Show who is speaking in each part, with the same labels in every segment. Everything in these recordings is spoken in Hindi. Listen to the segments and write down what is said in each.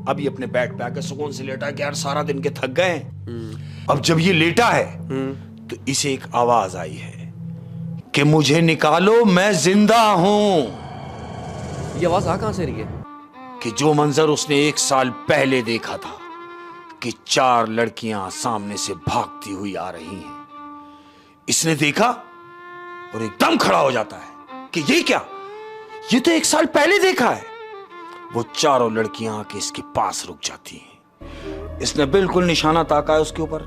Speaker 1: अभी अपने बेड पे आके सुकून से लेटा कि यार सारा दिन के थक गए हैं। अब जब ये लेटा है तो इसे एक आवाज आई है कि मुझे निकालो, मैं जिंदा हूं।
Speaker 2: ये आवाज आ कहां से रही है?
Speaker 1: कि जो मंजर उसने 1 साल पहले देखा था कि 4 लड़कियां सामने से भागती हुई आ रही हैं, इसने देखा और एकदम खड़ा हो जाता है कि ये क्या, ये तो 1 साल पहले देखा है। वो चारों लड़कियां आके इसके पास रुक जाती हैं। इसने बिल्कुल निशाना ताका है उसके ऊपर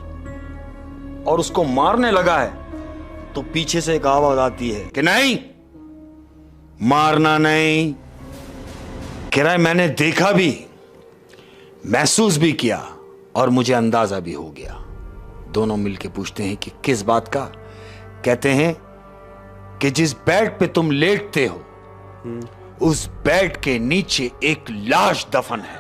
Speaker 1: और उसको मारने लगा है तो पीछे से एक आवाज आती है कि नहीं, मारना नहीं। कह रहा है मैंने देखा भी, महसूस भी किया और मुझे अंदाजा भी हो गया। दोनों मिलके पूछते हैं कि किस बात का? कहते हैं कि जिस बेड पे तुम लेटते हो उस बेड के नीचे एक लाश दफन है।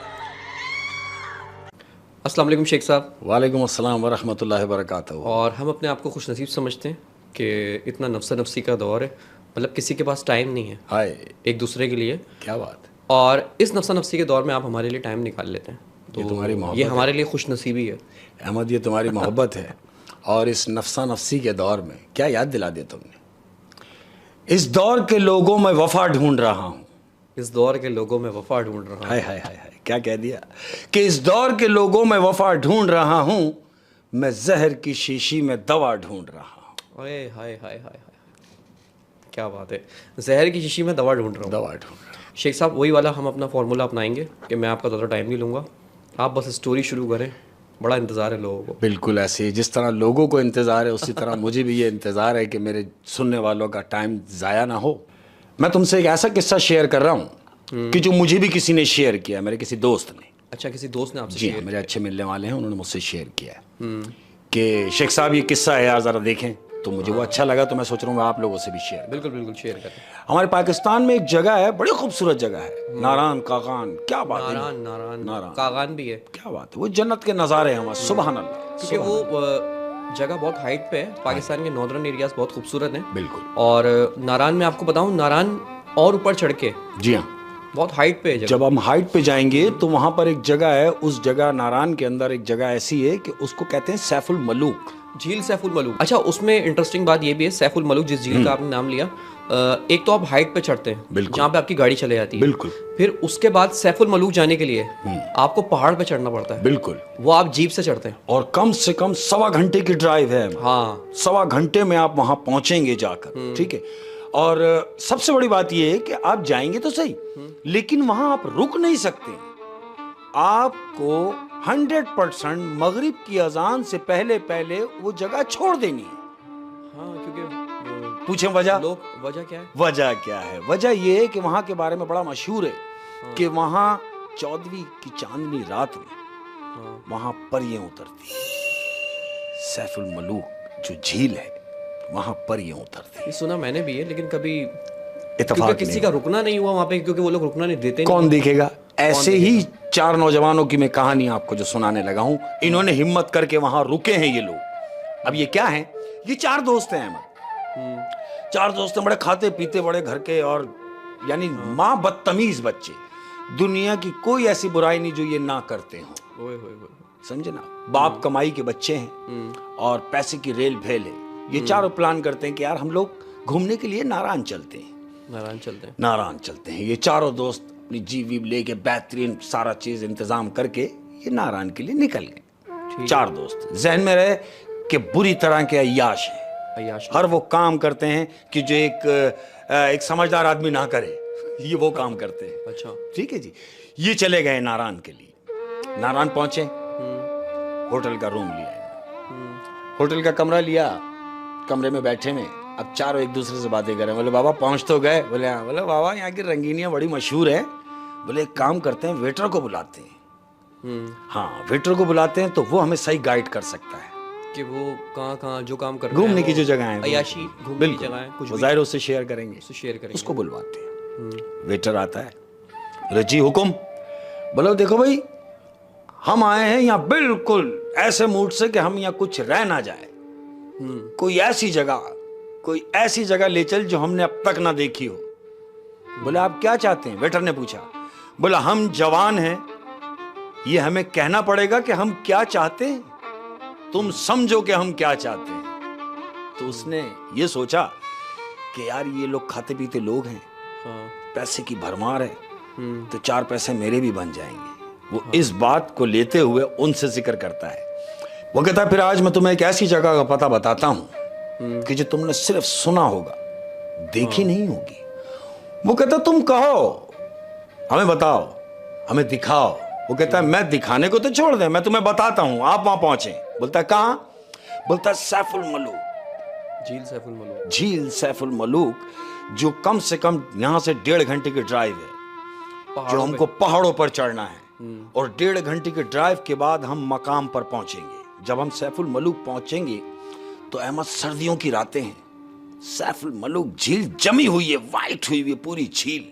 Speaker 2: अस्सलाम वालेकुम शेख साहब।
Speaker 1: वालेकुम अस्सलाम वरहमतुल्लाहि वबरकातुहू।
Speaker 2: और हम अपने आप को खुश नसीब समझते हैं कि इतना नफ्सा नफ्सी का दौर है, मतलब किसी के पास टाइम नहीं है
Speaker 1: हाय,
Speaker 2: एक दूसरे के लिए।
Speaker 1: क्या बात है।
Speaker 2: और इस नफ्सा नफ्सी के दौर में आप हमारे लिए टाइम निकाल लेते हैं, तो
Speaker 1: ये तुम्हारी मोहब्बत
Speaker 2: ये हमारे लिए खुश नसीबी है।
Speaker 1: अहमद, ये तुम्हारी मोहब्बत है। और इस नफ्सा नफ्सी के दौर में क्या याद दिला दिया तुमने। इस दौर के लोगों में वफा ढूंढ रहा हूं।
Speaker 2: इस दौर के लोगों में वफा ढूंढ रहा हूं।
Speaker 1: हाय हाय हाय हाय, क्या कह दिया कि इस दौर के लोगों में वफा ढूंढ रहा हूं, मैं जहर की शीशी में दवा ढूंढ रहा हूं।
Speaker 2: ओए हाय हाय हाय हाय, क्या बात है। जहर की शीशी में दवा ढूंढ रहा हूँ।
Speaker 1: दवा ढूंढ रहा हूं।
Speaker 2: शेख साहब वही वाला हम अपना फॉर्मूला अपनाएंगे कि मैं आपका ज़्यादा टाइम नहीं लूँगा, आप बस स्टोरी शुरू करें। बड़ा इंतज़ार है लोगों को।
Speaker 1: बिल्कुल ऐसे ही जिस तरह लोगों को इंतज़ार है उसी तरह मुझे भी ये इंतज़ार है कि मेरे सुनने वालों का टाइम ज़ाया ना हो। मैं तुमसे एक ऐसा किस्सा शेयर कर रहा हूँ कि जो मुझे भी किसी ने शेयर किया, मेरे किसी दोस्त ने।
Speaker 2: अच्छा, किसी दोस्त ने आपसे
Speaker 1: जी
Speaker 2: शेयर?
Speaker 1: मेरे अच्छे मिलने वाले हैं, उन्होंने मुझसे शेयर किया है कि शेख साहब ये किस्सा है यार, ज़रा देखें। तो मुझे वो अच्छा लगा, तो मैं सोच रहा हूँ आप लोगों से भी शेयर।
Speaker 2: बिल्कुल बिल्कुल शेयर करें।
Speaker 1: हमारे पाकिस्तान में एक जगह है, बड़ी खूबसूरत जगह है, नारान कागान। क्या बात है,
Speaker 2: नारान नारान
Speaker 1: नारान।
Speaker 2: कागान भी है।
Speaker 1: क्या बात है, वो जन्नत के नज़ारे हैं वहाँ। सुभान अल्लाह।
Speaker 2: क्योंकि वो जगह बहुत हाइट पे है। पाकिस्तान के नॉर्दर्न एरियाज बहुत खूबसूरत हैं।
Speaker 1: बिल्कुल।
Speaker 2: और नारान में आपको बताऊं, नारान और ऊपर चढ़ के,
Speaker 1: जी हाँ,
Speaker 2: बहुत हाइट पे है जगह।
Speaker 1: जब हम हाइट पे जाएंगे तो वहां पर एक जगह है, उस जगह नारान के अंदर एक जगह ऐसी है कि उसको कहते हैं सैफुल मलूक,
Speaker 2: झील सैफुल मलूक। अच्छा, उसमें इंटरेस्टिंग बात ये भी है, सैफुल मलूक जिस झील का आपने नाम लिया, एक तो आप हाइट पे चढ़ते हैं
Speaker 1: बिल्कुल,
Speaker 2: जहाँ पे आपकी गाड़ी चले जाती है।
Speaker 1: बिल्कुल।
Speaker 2: फिर उसके बाद सैफुल मलूक जाने के लिए आपको पहाड़ पे चढ़ना पड़ता है।
Speaker 1: बिल्कुल।
Speaker 2: वो आप जीप से चढ़ते हैं
Speaker 1: और कम से कम 1.25 घंटे की ड्राइव है।
Speaker 2: हाँ,
Speaker 1: 1.25 घंटे में आप वहां पहुंचेंगे जाकर। ठीक है। और सबसे बड़ी बात यह है कि आप जाएंगे तो सही, लेकिन वहां आप रुक नहीं सकते। आपको 100% मगरिब की अजान से पहले पहले वो जगह छोड़ देनी है।
Speaker 2: हाँ, क्योंकि
Speaker 1: पूछें वजह?
Speaker 2: लोग, वजह क्या है?
Speaker 1: वजह क्या है? वजह यह है कि वहां के बारे में बड़ा मशहूर है कि वहां 14वीं की चांदनी रात में वहां परियां उतरती हैं। सैफुल मलूक जो झील है वहां परियां उतरती हैं।
Speaker 2: ये सुना मैंने भी है, लेकिन कभी
Speaker 1: इत्तेफाक
Speaker 2: किसी का रुकना नहीं हुआ वहां पे, क्योंकि वो लोग रुकना नहीं देते।
Speaker 1: कौन देखेगा? ऐसे ही 4 नौजवानों की मैं कहानी आपको जो सुनाने लगा हूं, इन्होंने हिम्मत करके वहां रुके हैं ये लोग। अब ये क्या है? ये 4 दोस्त हैं अहमद। 4 दोस्त हैं, बड़े खाते पीते, बड़े घर के, और यानी माँ बदतमीज बच्चे। दुनिया की कोई ऐसी बुराई नहीं जो ये ना करते हो।
Speaker 2: ओए होए होए,
Speaker 1: समझे ना? बाप कमाई के बच्चे हैं और पैसे की रेल भेल है। ये चारों प्लान करते हैं कि यार हम लोग घूमने के लिए नारायण चलते हैं।
Speaker 2: नारायण चलते हैं।
Speaker 1: नारायण चलते हैं। ये चारों दोस्त अपनी जीप वीप लेके बेहतरीन सारा चीज इंतजाम करके ये नारायण के लिए निकल गए। 4 दोस्त। जहन में रहे कि बुरी तरह के अय्याश हैं।
Speaker 2: अय्याश
Speaker 1: हर वो काम करते हैं कि जो एक समझदार आदमी ना करे, ये वो काम करते हैं।
Speaker 2: अच्छा,
Speaker 1: ठीक है जी। ये चले गए नारायण के लिए। नारायण पहुंचे, होटल का रूम लिया, होटल का कमरा लिया। कमरे में बैठे में अब चारों एक दूसरे से बातें कर रहे हैं। बोले बाबा पहुंच तो गए? बोले हाँ। बोले बाबा यहाँ की रंगीनियाँ बड़ी मशहूर है। बोले एक काम करते हैं, वेटर को बुलाते हैं। हाँ, वेटर को बुलाते हैं तो वो हमें सही गाइड कर सकता है
Speaker 2: कि वो कहाँ जो काम कर रहे हैं,
Speaker 1: घूमने की जो जगह है,
Speaker 2: अय्याशी घूमने की जगह है, कुछ
Speaker 1: जाहिर उससे शेयर करेंगे,
Speaker 2: उससे शेयर करेंगे।
Speaker 1: उसको बुलवाते हैं। वेटर आता है, बोले जी हुक्म। बोलो देखो भाई, हम आए हैं यहाँ बिल्कुल ऐसे मूड से कि हम यहाँ कुछ रह ना जाए। कोई ऐसी जगह ले चल जो हमने अब तक ना देखी हो। बोले आप क्या चाहते हैं? वेटर ने पूछा। बोला हम जवान हैं, ये हमें कहना पड़ेगा कि हम क्या चाहते हैं। तुम समझो कि हम क्या चाहते हैं। तो उसने ये सोचा कि यार ये लोग खाते पीते लोग हैं,
Speaker 2: हाँ।
Speaker 1: पैसे की भरमार है, तो 4 पैसे मेरे भी बन जाएंगे। वो इस बात को लेते हुए उनसे जिक्र करता है। वो कहता है फिर आज मैं तुम्हें एक ऐसी जगह का पता बताता हूं कि जो तुमने सिर्फ सुना होगा, देखी नहीं होगी। वो कहता तुम कहो, हमें बताओ, हमें दिखाओ। वो कहता है मैं दिखाने को तो छोड़ दे, मैं तुम्हें बताता हूं, आप वहां पहुंचे। बोलता है कहां? बोलता है सैफुल मलूक,
Speaker 2: झील सैफुल मलूक।
Speaker 1: झील सैफुल मलूक, जो कम से कम यहां से 1.5 घंटे की ड्राइव है, जो हमको पहाड़ों पर चढ़ना है। और 1.5 घंटे की ड्राइव के बाद हम मकाम पर पहुंचेंगे। जब हम सैफुल मलूक पहुंचेंगे तो अहमद सर्दियों की रातें हैं, सैफुल मलूक झील जमी हुई है, वाइट हुई हुई पूरी झील,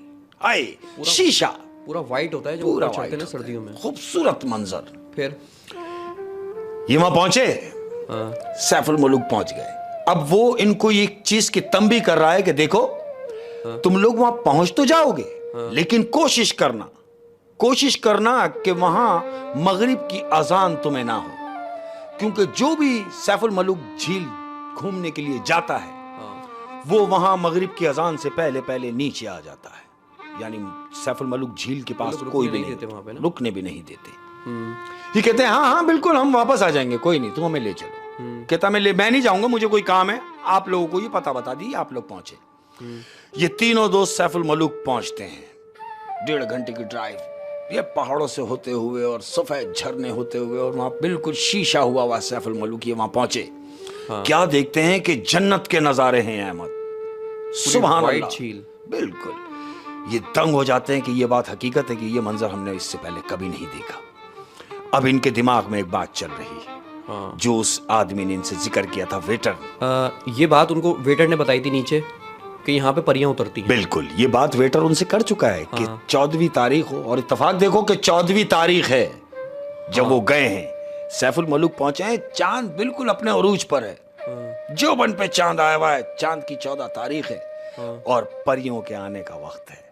Speaker 1: आए शीशा
Speaker 2: पूरा वाइट होता है जो
Speaker 1: पूरा
Speaker 2: ऊपर चढ़ते हैं ना
Speaker 1: white
Speaker 2: सर्दियों में।
Speaker 1: खूबसूरत मंजर।
Speaker 2: फिर
Speaker 1: ये वहां पहुंचे,
Speaker 2: हाँ।
Speaker 1: सैफुल मलूक पहुंच गए। अब वो इनको एक चीज की तंबी कर रहा है कि देखो तुम लोग वहां पहुंच तो जाओगे, लेकिन कोशिश करना कि वहां मगरिब की अजान तुम्हें ना हो, क्योंकि जो भी सैफुल मलूक झील घूमने के लिए जाता है वो वहां मगरिब की अजान से पहले पहले नीचे आ जाता है। यानी सैफुल मलूक झील के पास कोई भी नहीं,
Speaker 2: वहां पे ना,
Speaker 1: रुकने भी नहीं देते। ये कहते हैं हाँ हाँ बिल्कुल हम वापस आ जाएंगे, कोई नहीं, तुम हमें ले चलो। कहता मैं नहीं जाऊंगा, मुझे कोई काम है, आप लोगों को ये पता बता दी, आप लोग पहुंचे। ये तीनों दोस्त सैफुल मलूक पहुंचते हैं। 1.5 घंटे की ड्राइव, ये पहाड़ों से होते हुए और सफेद झरने होते हुए, और वहां बिल्कुल शीशा हुआ सैफुल मलूक। ये वहां पहुंचे, क्या देखते हैं कि जन्नत के नजारे हैं अहमद, सुभान अल्लाह,
Speaker 2: झील।
Speaker 1: बिल्कुल। ये दंग हो जाते हैं कि ये बात हकीकत है कि ये मंजर हमने इससे पहले कभी नहीं देखा। अब इनके दिमाग में एक बात चल रही है, जो उस आदमी ने इनसे जिक्र किया था, वेटर।
Speaker 2: ये बात उनको वेटर ने बताई थी नीचे कि यहाँ पे परियां उतरती हैं।
Speaker 1: बिल्कुल, ये बात वेटर उनसे कर चुका है कि 14वीं तारीख हो, और इत्तेफाक देखो कि 14वीं तारीख है जब वो गए हैं। सैफुल मलूक पहुंचे हैं, चांद बिल्कुल अपने उरूज पर है, जो बन पे चांद आया हुआ है, चांद की 14 तारीख है और परियों के आने का वक्त है।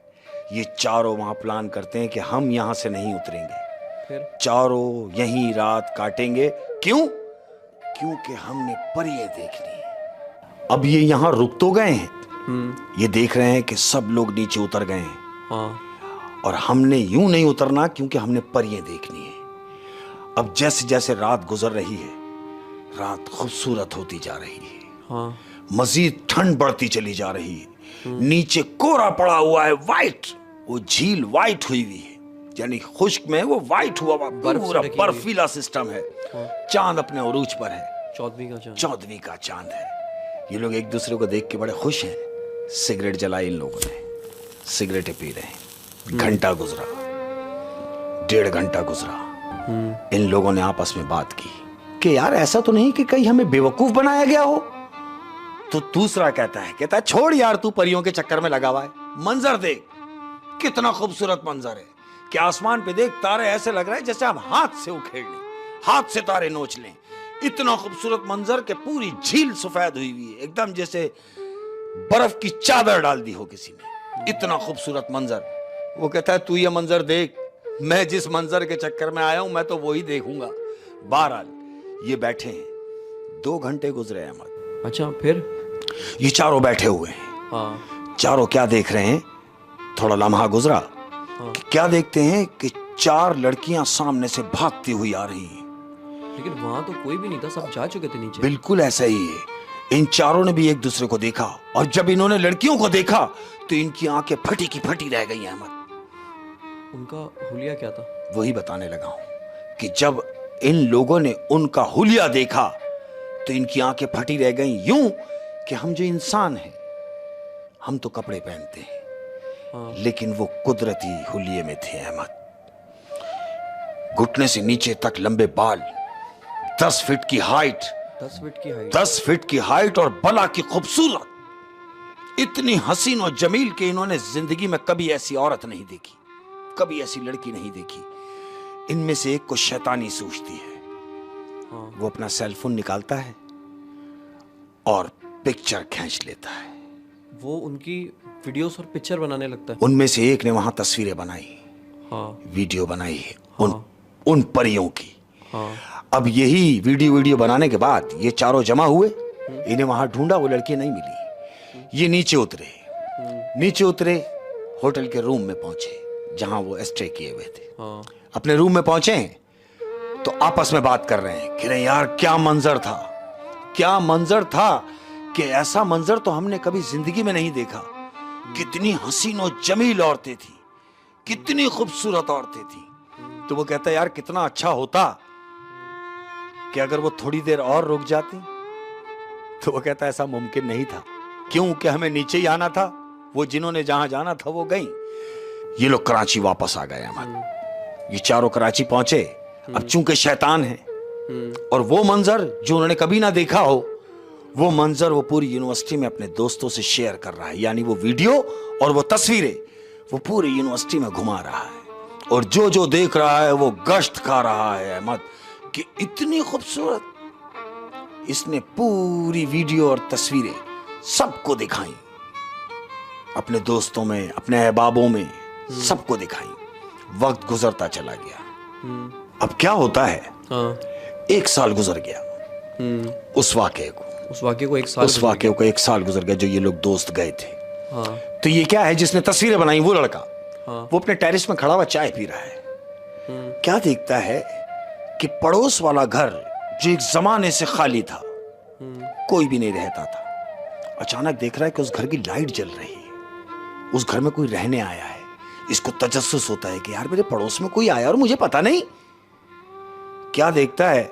Speaker 1: ये चारों वहां प्लान करते हैं कि हम यहां से नहीं उतरेंगे,
Speaker 2: फिर
Speaker 1: चारों यहीं रात काटेंगे। क्यों? क्योंकि हमने परियां देखनी है। अब ये यहां रुक तो गए हैं, ये देख रहे हैं कि सब लोग नीचे उतर गए हैं, और हमने यूं नहीं उतरना क्योंकि हमने परियां देखनी है। अब जैसे जैसे रात गुजर रही है, रात खूबसूरत होती जा रही है, मजीद ठंड बढ़ती चली जा रही है। नीचे कोहरा पड़ा हुआ है, वाइट, वो झील वाइट हुई हुई है, यानी खुश्क में वो वाइट हुआ पूरा बर्फीला सिस्टम है। चांद अपने उरूज पर है, 14वीं का चांद है। ये लोग एक दूसरे को देख के बड़े खुश हैं। सिगरेट जलाई इन लोगों ने, सिगरेटें पी रहे हैं। घंटा गुजरा, 1.5 घंटा गुजरा, इन लोगों ने आपस में बात की कि यार ऐसा तो नहीं कि कहीं हमें बेवकूफ बनाया गया हो। तो दूसरा कहता है छोड़ यार, तू परियों के चक्कर में लगा हुआ है, मंजर देख, कितना खूबसूरत मंजर है कि आसमान पे देख, तारे ऐसे लग रहा है जैसे हम हाथ से उखेड़ लें, हाथ से तारे नोच लें। इतना खूबसूरत मंजर कि पूरी झील सफेद हुई हुई है, एकदम जैसे बर्फ की चादर डाल दी हो किसी ने, इतना खूबसूरत मंजर। वो कहता है तू ये मंजर देख, मैं जिस मंजर के चक्कर में आया हूं मैं तो वही देखूंगा। बहरहाल ये बैठे हैं, 2 घंटे गुजरे अहमद।
Speaker 2: अच्छा, फिर
Speaker 1: ये चारों बैठे हुए हैं। चारों क्या देख रहे हैं? थोड़ा लम्हा गुजरा, क्या देखते हैं कि 4 लड़कियां सामने से भागती हुई आ रही हैं।
Speaker 2: लेकिन वहां तो कोई भी नहीं था, सब जा चुके थे नीचे।
Speaker 1: बिल्कुल ऐसा ही है। इन चारों ने भी एक दूसरे को देखा, और जब इन्होंने लड़कियों को देखा तो इनकी आंखें फटी की फटी रह गई अहमद।
Speaker 2: उनका हुलिया क्या था?
Speaker 1: वही बताने लगा हूं कि जब इन लोगों ने उनका हुलिया देखा तो इनकी आंखें फटी रह गई, यूं कि हम जो इंसान हैं, हम तो कपड़े पहनते हैं, लेकिन वो कुदरती हुलिये में थे अहमद। घुटने से नीचे तक लंबे बाल, 10 फीट की हाइट, 10 फीट की हाइट और बला की खूबसूरत, इतनी हसीन और जमील कि इन्होंने जिंदगी में कभी ऐसी औरत नहीं देखी, कभी ऐसी लड़की नहीं देखी। इनमें से एक को शैतानी सूझती है। वो अपना सेलफोन निकालता है और पिक्चर खींच लेता है।
Speaker 2: वो उनकी वीडियोस और पिक्चर बनाने लगता है।
Speaker 1: उनमें से एक ने वहां तस्वीरें बनाई, वीडियो बनाई, उन परियों की।
Speaker 2: हाँ।
Speaker 1: अब यही वीडियो बनाने के बाद ये चारों जमा हुए, इन्हें वहां ढूंढा, वो लड़की नहीं मिली। ये नीचे उतरे, होटल के रूम में पहुंचे जहां वो स्टे किए हुए थे।
Speaker 2: हाँ।
Speaker 1: अपने रूम में पहुंचे तो आपस में बात कर रहे हैं कि नहीं यार, क्या मंजर था कि ऐसा मंजर तो हमने कभी जिंदगी में नहीं देखा। कितनी हसीन और जमील औरतें थी, कितनी खूबसूरत औरतें थी। तो वो कहता है यार, कितना अच्छा होता कि अगर वो थोड़ी देर और रुक जाती। तो वो कहता है ऐसा मुमकिन नहीं था, क्योंकि हमें नीचे ही आना था, वो जिन्होंने जहां जाना था वो गई। ये लोग कराची वापस आ गए अहमद। ये चारों कराची पहुंचे। अब चूंकि शैतान है और वो मंजर जो उन्होंने कभी ना देखा हो, वो मंजर वो पूरी यूनिवर्सिटी में अपने दोस्तों से शेयर कर रहा है। यानी वो वीडियो और वो तस्वीरें वो पूरी यूनिवर्सिटी में घुमा रहा है, और जो जो देख रहा है वो गश्त खा रहा है अहमद कि इतनी खूबसूरत। इसने पूरी वीडियो और तस्वीरें सबको दिखाई, अपने दोस्तों में, अपने अहबाबों में, सबको दिखाई। वक्त गुजरता चला गया। अब क्या होता है,
Speaker 2: हाँ।
Speaker 1: 1 साल गुजर गया उस वाकये को 1 साल गुजर गया जो ये लोग दोस्त गए थे।
Speaker 2: हाँ।
Speaker 1: तो ये क्या है, जिसने तस्वीरें बनाई वो लड़का,
Speaker 2: हाँ।
Speaker 1: वो अपने टेरेस में खड़ा हुआ चाय पी रहा है। क्या देखता है कि पड़ोस वाला घर जो एक जमाने से खाली था, कोई भी नहीं रहता था, अचानक देख रहा है कि उस घर की लाइट जल रही है। उस घर में कोई रहने आया है। इसको तजस्सुस होता है कि यार मेरे पड़ोस में कोई आया और मुझे पता नहीं। क्या देखता है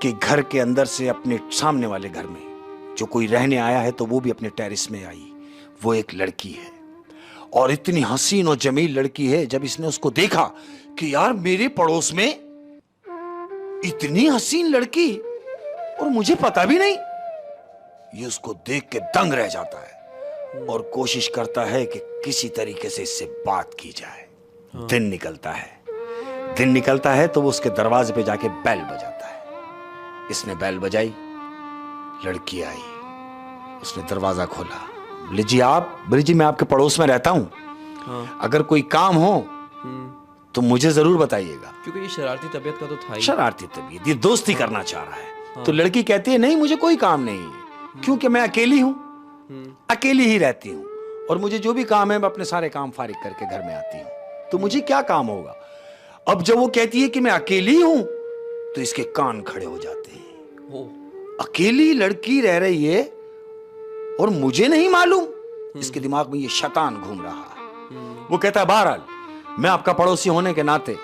Speaker 1: कि घर के अंदर से अपने सामने वाले घर में जो कोई रहने आया है, तो वो भी अपने टेरेस में आई। वो एक लड़की है, और इतनी हसीन और जमील लड़की है। जब इसने उसको देखा कि यार मेरे पड़ोस में इतनी हसीन लड़की और मुझे पता भी नहीं, ये उसको देख के दंग रह जाता है और कोशिश करता है कि किसी तरीके से इससे बात की जाए। दिन निकलता है तो वो उसके दरवाजे पे जाके बेल बजाता है। इसने बेल बजाई, लड़की आई, उसने दरवाजा खोला। बोले जी मैं आपके पड़ोस में रहता हूं।
Speaker 2: हाँ।
Speaker 1: अगर कोई काम हो तो मुझे जरूर बताइएगा।
Speaker 2: क्योंकि ये शरारती तबीयत का तो था ही।
Speaker 1: शरारती तबीयत, ये दोस्ती करना चाह रहा है। तो लड़की कहती है नहीं, मुझे कोई काम नहीं है, क्योंकि मैं अकेली हूं, अकेली ही रहती हूं, और मुझे जो भी काम है मैं अपने सारे काम फारिग करके घर में आती हूं, तो मुझे क्या काम होगा। अब जब वो कहती है कि मैं अकेली हूं, तो इसके कान खड़े हो जाते हैं। अकेली लड़की रह रही है और मुझे नहीं मालूम। इसके दिमाग में ये शैतान घूम रहा है। वो कहता है बहरहाल मैं आपका पड़ोसी होने के नाते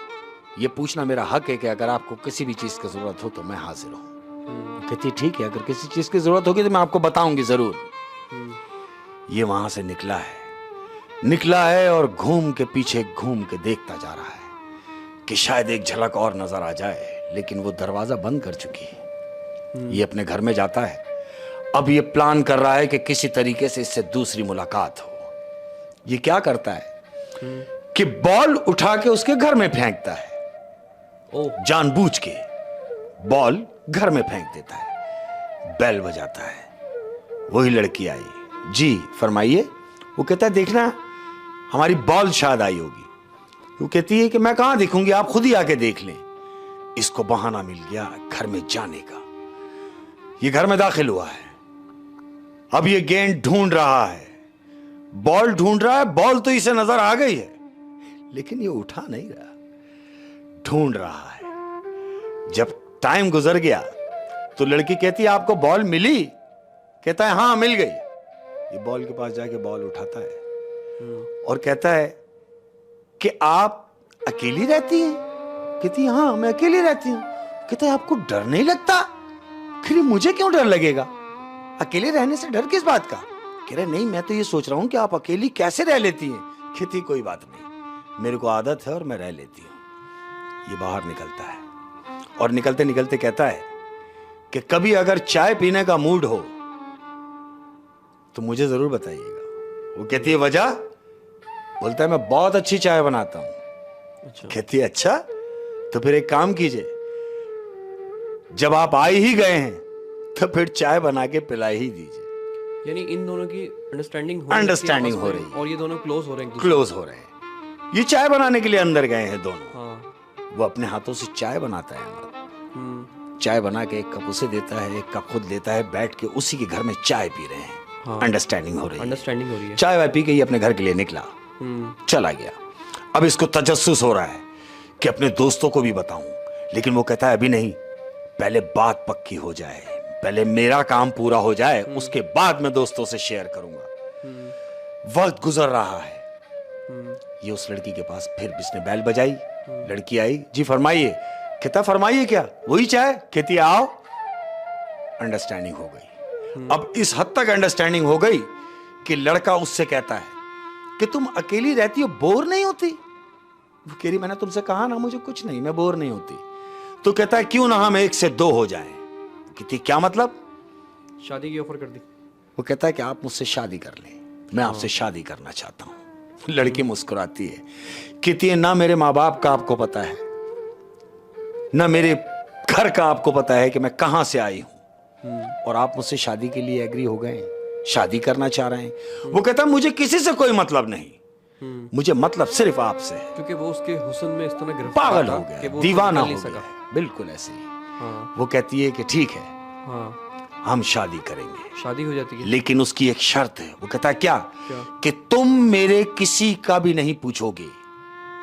Speaker 1: ये पूछना मेरा हक है कि अगर आपको किसी भी चीज की जरूरत हो तो मैं हाजिर हूं। कहती है ठीक है, अगर किसी चीज की जरूरत होगी तो मैं आपको बताऊंगी जरूर। ये वहां से निकला है और घूम के पीछे घूम के देखता जा रहा है कि शायद एक झलक और नजर आ जाए, लेकिन वो दरवाजा बंद कर चुकी है। ये अपने घर में जाता है। अब ये प्लान कर रहा है कि किसी तरीके से इससे दूसरी मुलाकात हो। ये क्या करता है कि बॉल उठा के उसके घर में फेंकता है। जानबूझ के बॉल घर में फेंक देता है। बेल बजाता है। वही लड़की आई। जी फरमाइए। वो कहता है देखना हमारी बॉल शायद आई होगी। वो कहती है कि मैं कहां देखूंगी, आप खुद ही आके देख लें। इसको बहाना मिल गया घर में जाने का। ये घर में दाखिल हुआ है। अब ये गेंद ढूंढ रहा है, बॉल ढूंढ रहा है। बॉल तो इसे नजर आ गई है, लेकिन ये उठा नहीं रहा, ढूंढ रहा है। जब टाइम गुजर गया तो लड़की कहती है आपको बॉल मिली? कहता है हाँ मिल गई। ये बॉल के पास जाके बॉल उठाता है और कहता है कि आप अकेली रहती हैं? कहती है हाँ मैं अकेली रहती हूं। कहता है आपको डर नहीं लगता? फिर मुझे क्यों डर लगेगा, अकेले रहने से डर किस बात का? कह रहे नहीं मैं तो ये सोच रहा हूं कि आप अकेली कैसे रह लेती हैं। कहती कोई बात नहीं, मेरे को आदत है और मैं रह लेती हूं। ये बाहर निकलता है और निकलते निकलते कहता है कि कभी अगर चाय पीने का मूड हो तो मुझे जरूर बताइएगा। वो कहती है वजह? बोलता है मैं बहुत अच्छी चाय बनाता हूं।
Speaker 2: अच्छा।
Speaker 1: कहती है अच्छा, तो फिर एक काम कीजिए, जब आप आ ही गए हैं तो फिर चाय बना के पिला ही दीजिए।
Speaker 2: यानी इन दोनों की अंडरस्टैंडिंग
Speaker 1: हो रही है
Speaker 2: और ये दोनों क्लोज हो रहे हैं।
Speaker 1: क्लोज हो रहे हैं। ये चाय बनाने के लिए अंदर गए हैं दोनों।
Speaker 2: हाँ।
Speaker 1: वो अपने हाथों से चाय बनाता है अहमद। चाय बना के एक कप उसे देता है, एक कप खुद लेता है, बैठ के उसी के घर में चाय पी रहे हैं।
Speaker 2: हाँ।
Speaker 1: अंडरस्टैंडिंग हो रही है।
Speaker 2: चाय
Speaker 1: वाय पी के ही अपने घर के लिए निकला, चला गया। अब इसको तजस्सुस हो रहा है कि अपने दोस्तों को भी बताऊं, लेकिन वो कहता है अभी नहीं, पहले बात पक्की हो जाए, पहले मेरा काम पूरा हो जाए, उसके बाद मैं दोस्तों से शेयर करूंगा। वक्त गुजर रहा है, ये उस लड़की के पास फिर इसने बैल बजाई, लड़की आई, जी फरमाइए। कहता फरमाइए क्या? वही चाय। कहती आओ। अंडरस्टैंडिंग हो गई। अब इस हद तक अंडरस्टैंडिंग हो गई कि लड़का उससे कहता है कि तुम अकेली रहती हो, बोर नहीं होती? वो कह रही मैंने तुमसे कहा ना मुझे कुछ नहीं, मैं बोर नहीं होती। तो कहता है क्यों ना हम 1 से 2 हो जाएं। कहती क्या मतलब?
Speaker 2: शादी की ऑफर कर दी।
Speaker 1: वो कहता है कि आप मुझसे शादी कर लें, मैं आपसे शादी करना चाहता हूं। लड़की मुस्कुराती है, कहती है ना मेरे माँ बाप का आपको पता है, ना मेरे घर का आपको पता है कि मैं कहां से आई हूं, और आप मुझसे शादी के लिए एग्री हो गए, शादी करना चाह रहे हैं। वो कहता है मुझे किसी से कोई मतलब नहीं, मुझे मतलब सिर्फ आपसे है।
Speaker 2: क्योंकि वो उसके हुस्न में इस तरह गिरफ्तार
Speaker 1: पागल हो गया, दीवाना हो गया, बिल्कुल ऐसे ही।
Speaker 2: हाँ।
Speaker 1: वो कहती है कि ठीक है,
Speaker 2: हाँ।
Speaker 1: हम शादी करेंगे।
Speaker 2: शादी हो जाती है,
Speaker 1: लेकिन उसकी एक शर्त है। वो कहता है क्या? कि तुम मेरे किसी का भी नहीं पूछोगे,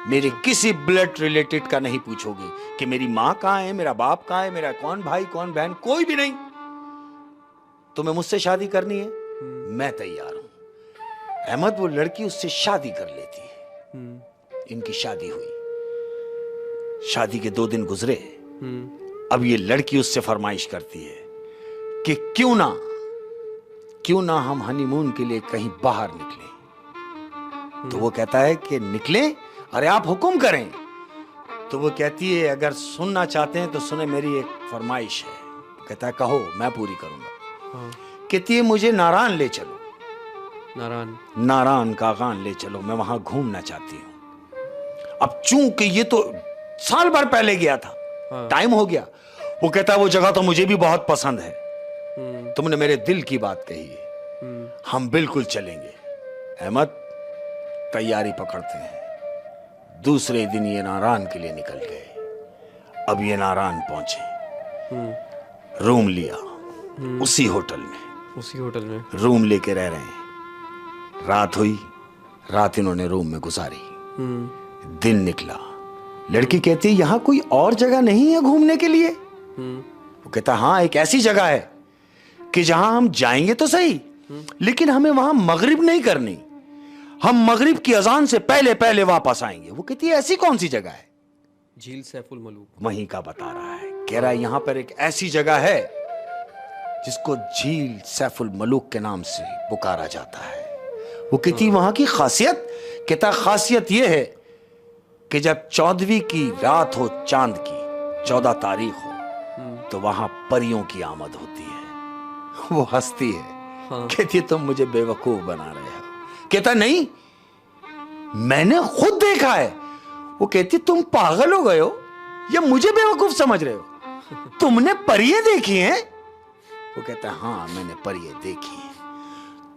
Speaker 1: मेरे किसी ब्लड रिलेटेड का नहीं पूछोगे कि मेरी माँ कहाँ है, मेरा बाप कहाँ है, मेरा कौन भाई कौन बहन, कोई भी नहीं। तुम्हें मुझसे शादी करनी है, मैं तैयार हूं। अहमद, वो लड़की उससे शादी कर लेती है। इनकी शादी हुई। शादी के 2 दिन गुजरे। अब ये लड़की उससे फरमाइश करती है कि क्यों ना हम हनीमून के लिए कहीं बाहर निकलें। तो वो कहता है कि निकलें? अरे आप हुक्म करें। तो वो कहती है अगर सुनना चाहते हैं तो सुने, मेरी एक फरमाइश है। कहता है कहो, मैं पूरी करूंगा।
Speaker 2: हाँ।
Speaker 1: कहती है मुझे नारान ले चलो, नारान कागान ले चलो, मैं वहां घूमना चाहती हूं। अब चूंकि ये तो साल भर पहले गया था, टाइम हो गया। वो कहता है वो जगह तो मुझे भी बहुत पसंद है, तुमने मेरे दिल की बात कही है, हम बिल्कुल चलेंगे। अहमद, तैयारी पकड़ते हैं। दूसरे दिन ये नारान के लिए निकल गए। अब ये नारान पहुंचे, रूम लिया उसी होटल में रूम लेके रह रहे हैं। रात हुई, रात इन्होंने रूम में गुजारी। दिन निकला। लड़की कहती है यहां कोई और जगह नहीं है घूमने के लिए? वो कहता हाँ, एक ऐसी जगह है कि जहां हम जाएंगे तो सही, लेकिन हमें वहां मगरिब नहीं करनी, हम मगरिब की अजान से पहले पहले वापस आएंगे। वो कहती है ऐसी कौन सी जगह है?
Speaker 2: झील सैफुल मलूक
Speaker 1: वहीं का बता रहा है। कह रहा है यहां पर एक ऐसी जगह है जिसको झील सैफुल मलूक के नाम से पुकारा जाता है। वो कहती वहां की खासियत? कहता खासियत यह है कि जब 14वीं की रात हो, चांद की 14 तारीख हो, तो वहां परियों की आमद होती है। वो हंसती है।
Speaker 2: हाँ।
Speaker 1: कहती है तुम मुझे बेवकूफ बना रहे हो। कहता नहीं, मैंने खुद देखा है। वो कहती तुम पागल हो गए हो या मुझे बेवकूफ समझ रहे हो? तुमने परियां देखी हैं? वो कहता है हाँ, मैंने परियां देखी हैं।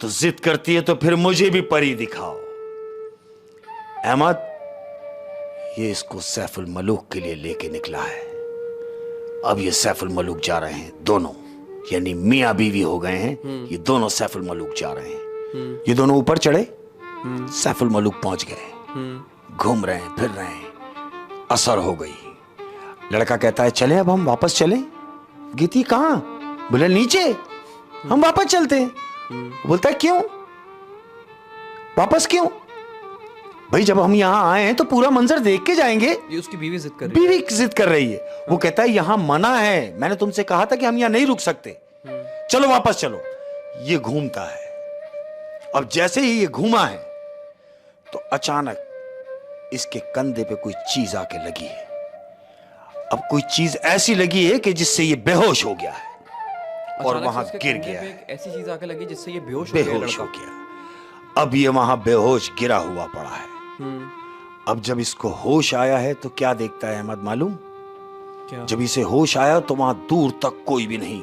Speaker 1: तो जिद करती है तो फिर मुझे भी परी दिखाओ। अहमद, ये इसको सैफुल मलूक के लिए लेके निकला है। अब ये सैफुल मलूक जा रहे हैं दोनों, यानी मियां बीवी हो गए हैं। ये दोनों सैफुल मलूक जा रहे हैं। ये दोनों ऊपर चढ़े, सैफुल मलूक पहुंच गए, घूम रहे हैं, फिर रहे हैं। असर हो गई। लड़का कहता है चले अब हम वापस चलें। गीती कहां? बोले नीचे, हम वापस चलते हैं। बोलता है क्यों? वापस क्यों? भाई जब हम यहां आए हैं तो पूरा मंजर देख के जाएंगे।
Speaker 2: ये उसकी बीवी जिद कर रही है।
Speaker 1: बीवी जिद कर रही है। वो कहता है यहां मना है, मैंने तुमसे कहा था कि हम यहां नहीं रुक सकते, चलो वापस चलो। ये घूमता है। अब जैसे ही ये घूमा है तो अचानक इसके कंधे पे कोई चीज आके लगी है। अब कोई चीज ऐसी लगी है कि जिससे ये बेहोश हो गया है और वहां गिर गया है।
Speaker 2: ऐसी चीज आके लगी जिससे ये बेहोश
Speaker 1: हो गया। अब ये वहां बेहोश गिरा हुआ पड़ा है। अब जब इसको होश आया है तो क्या देखता है अहमद मालूम?
Speaker 2: क्या?
Speaker 1: जब इसे होश आया तो वहां दूर तक कोई भी नहीं,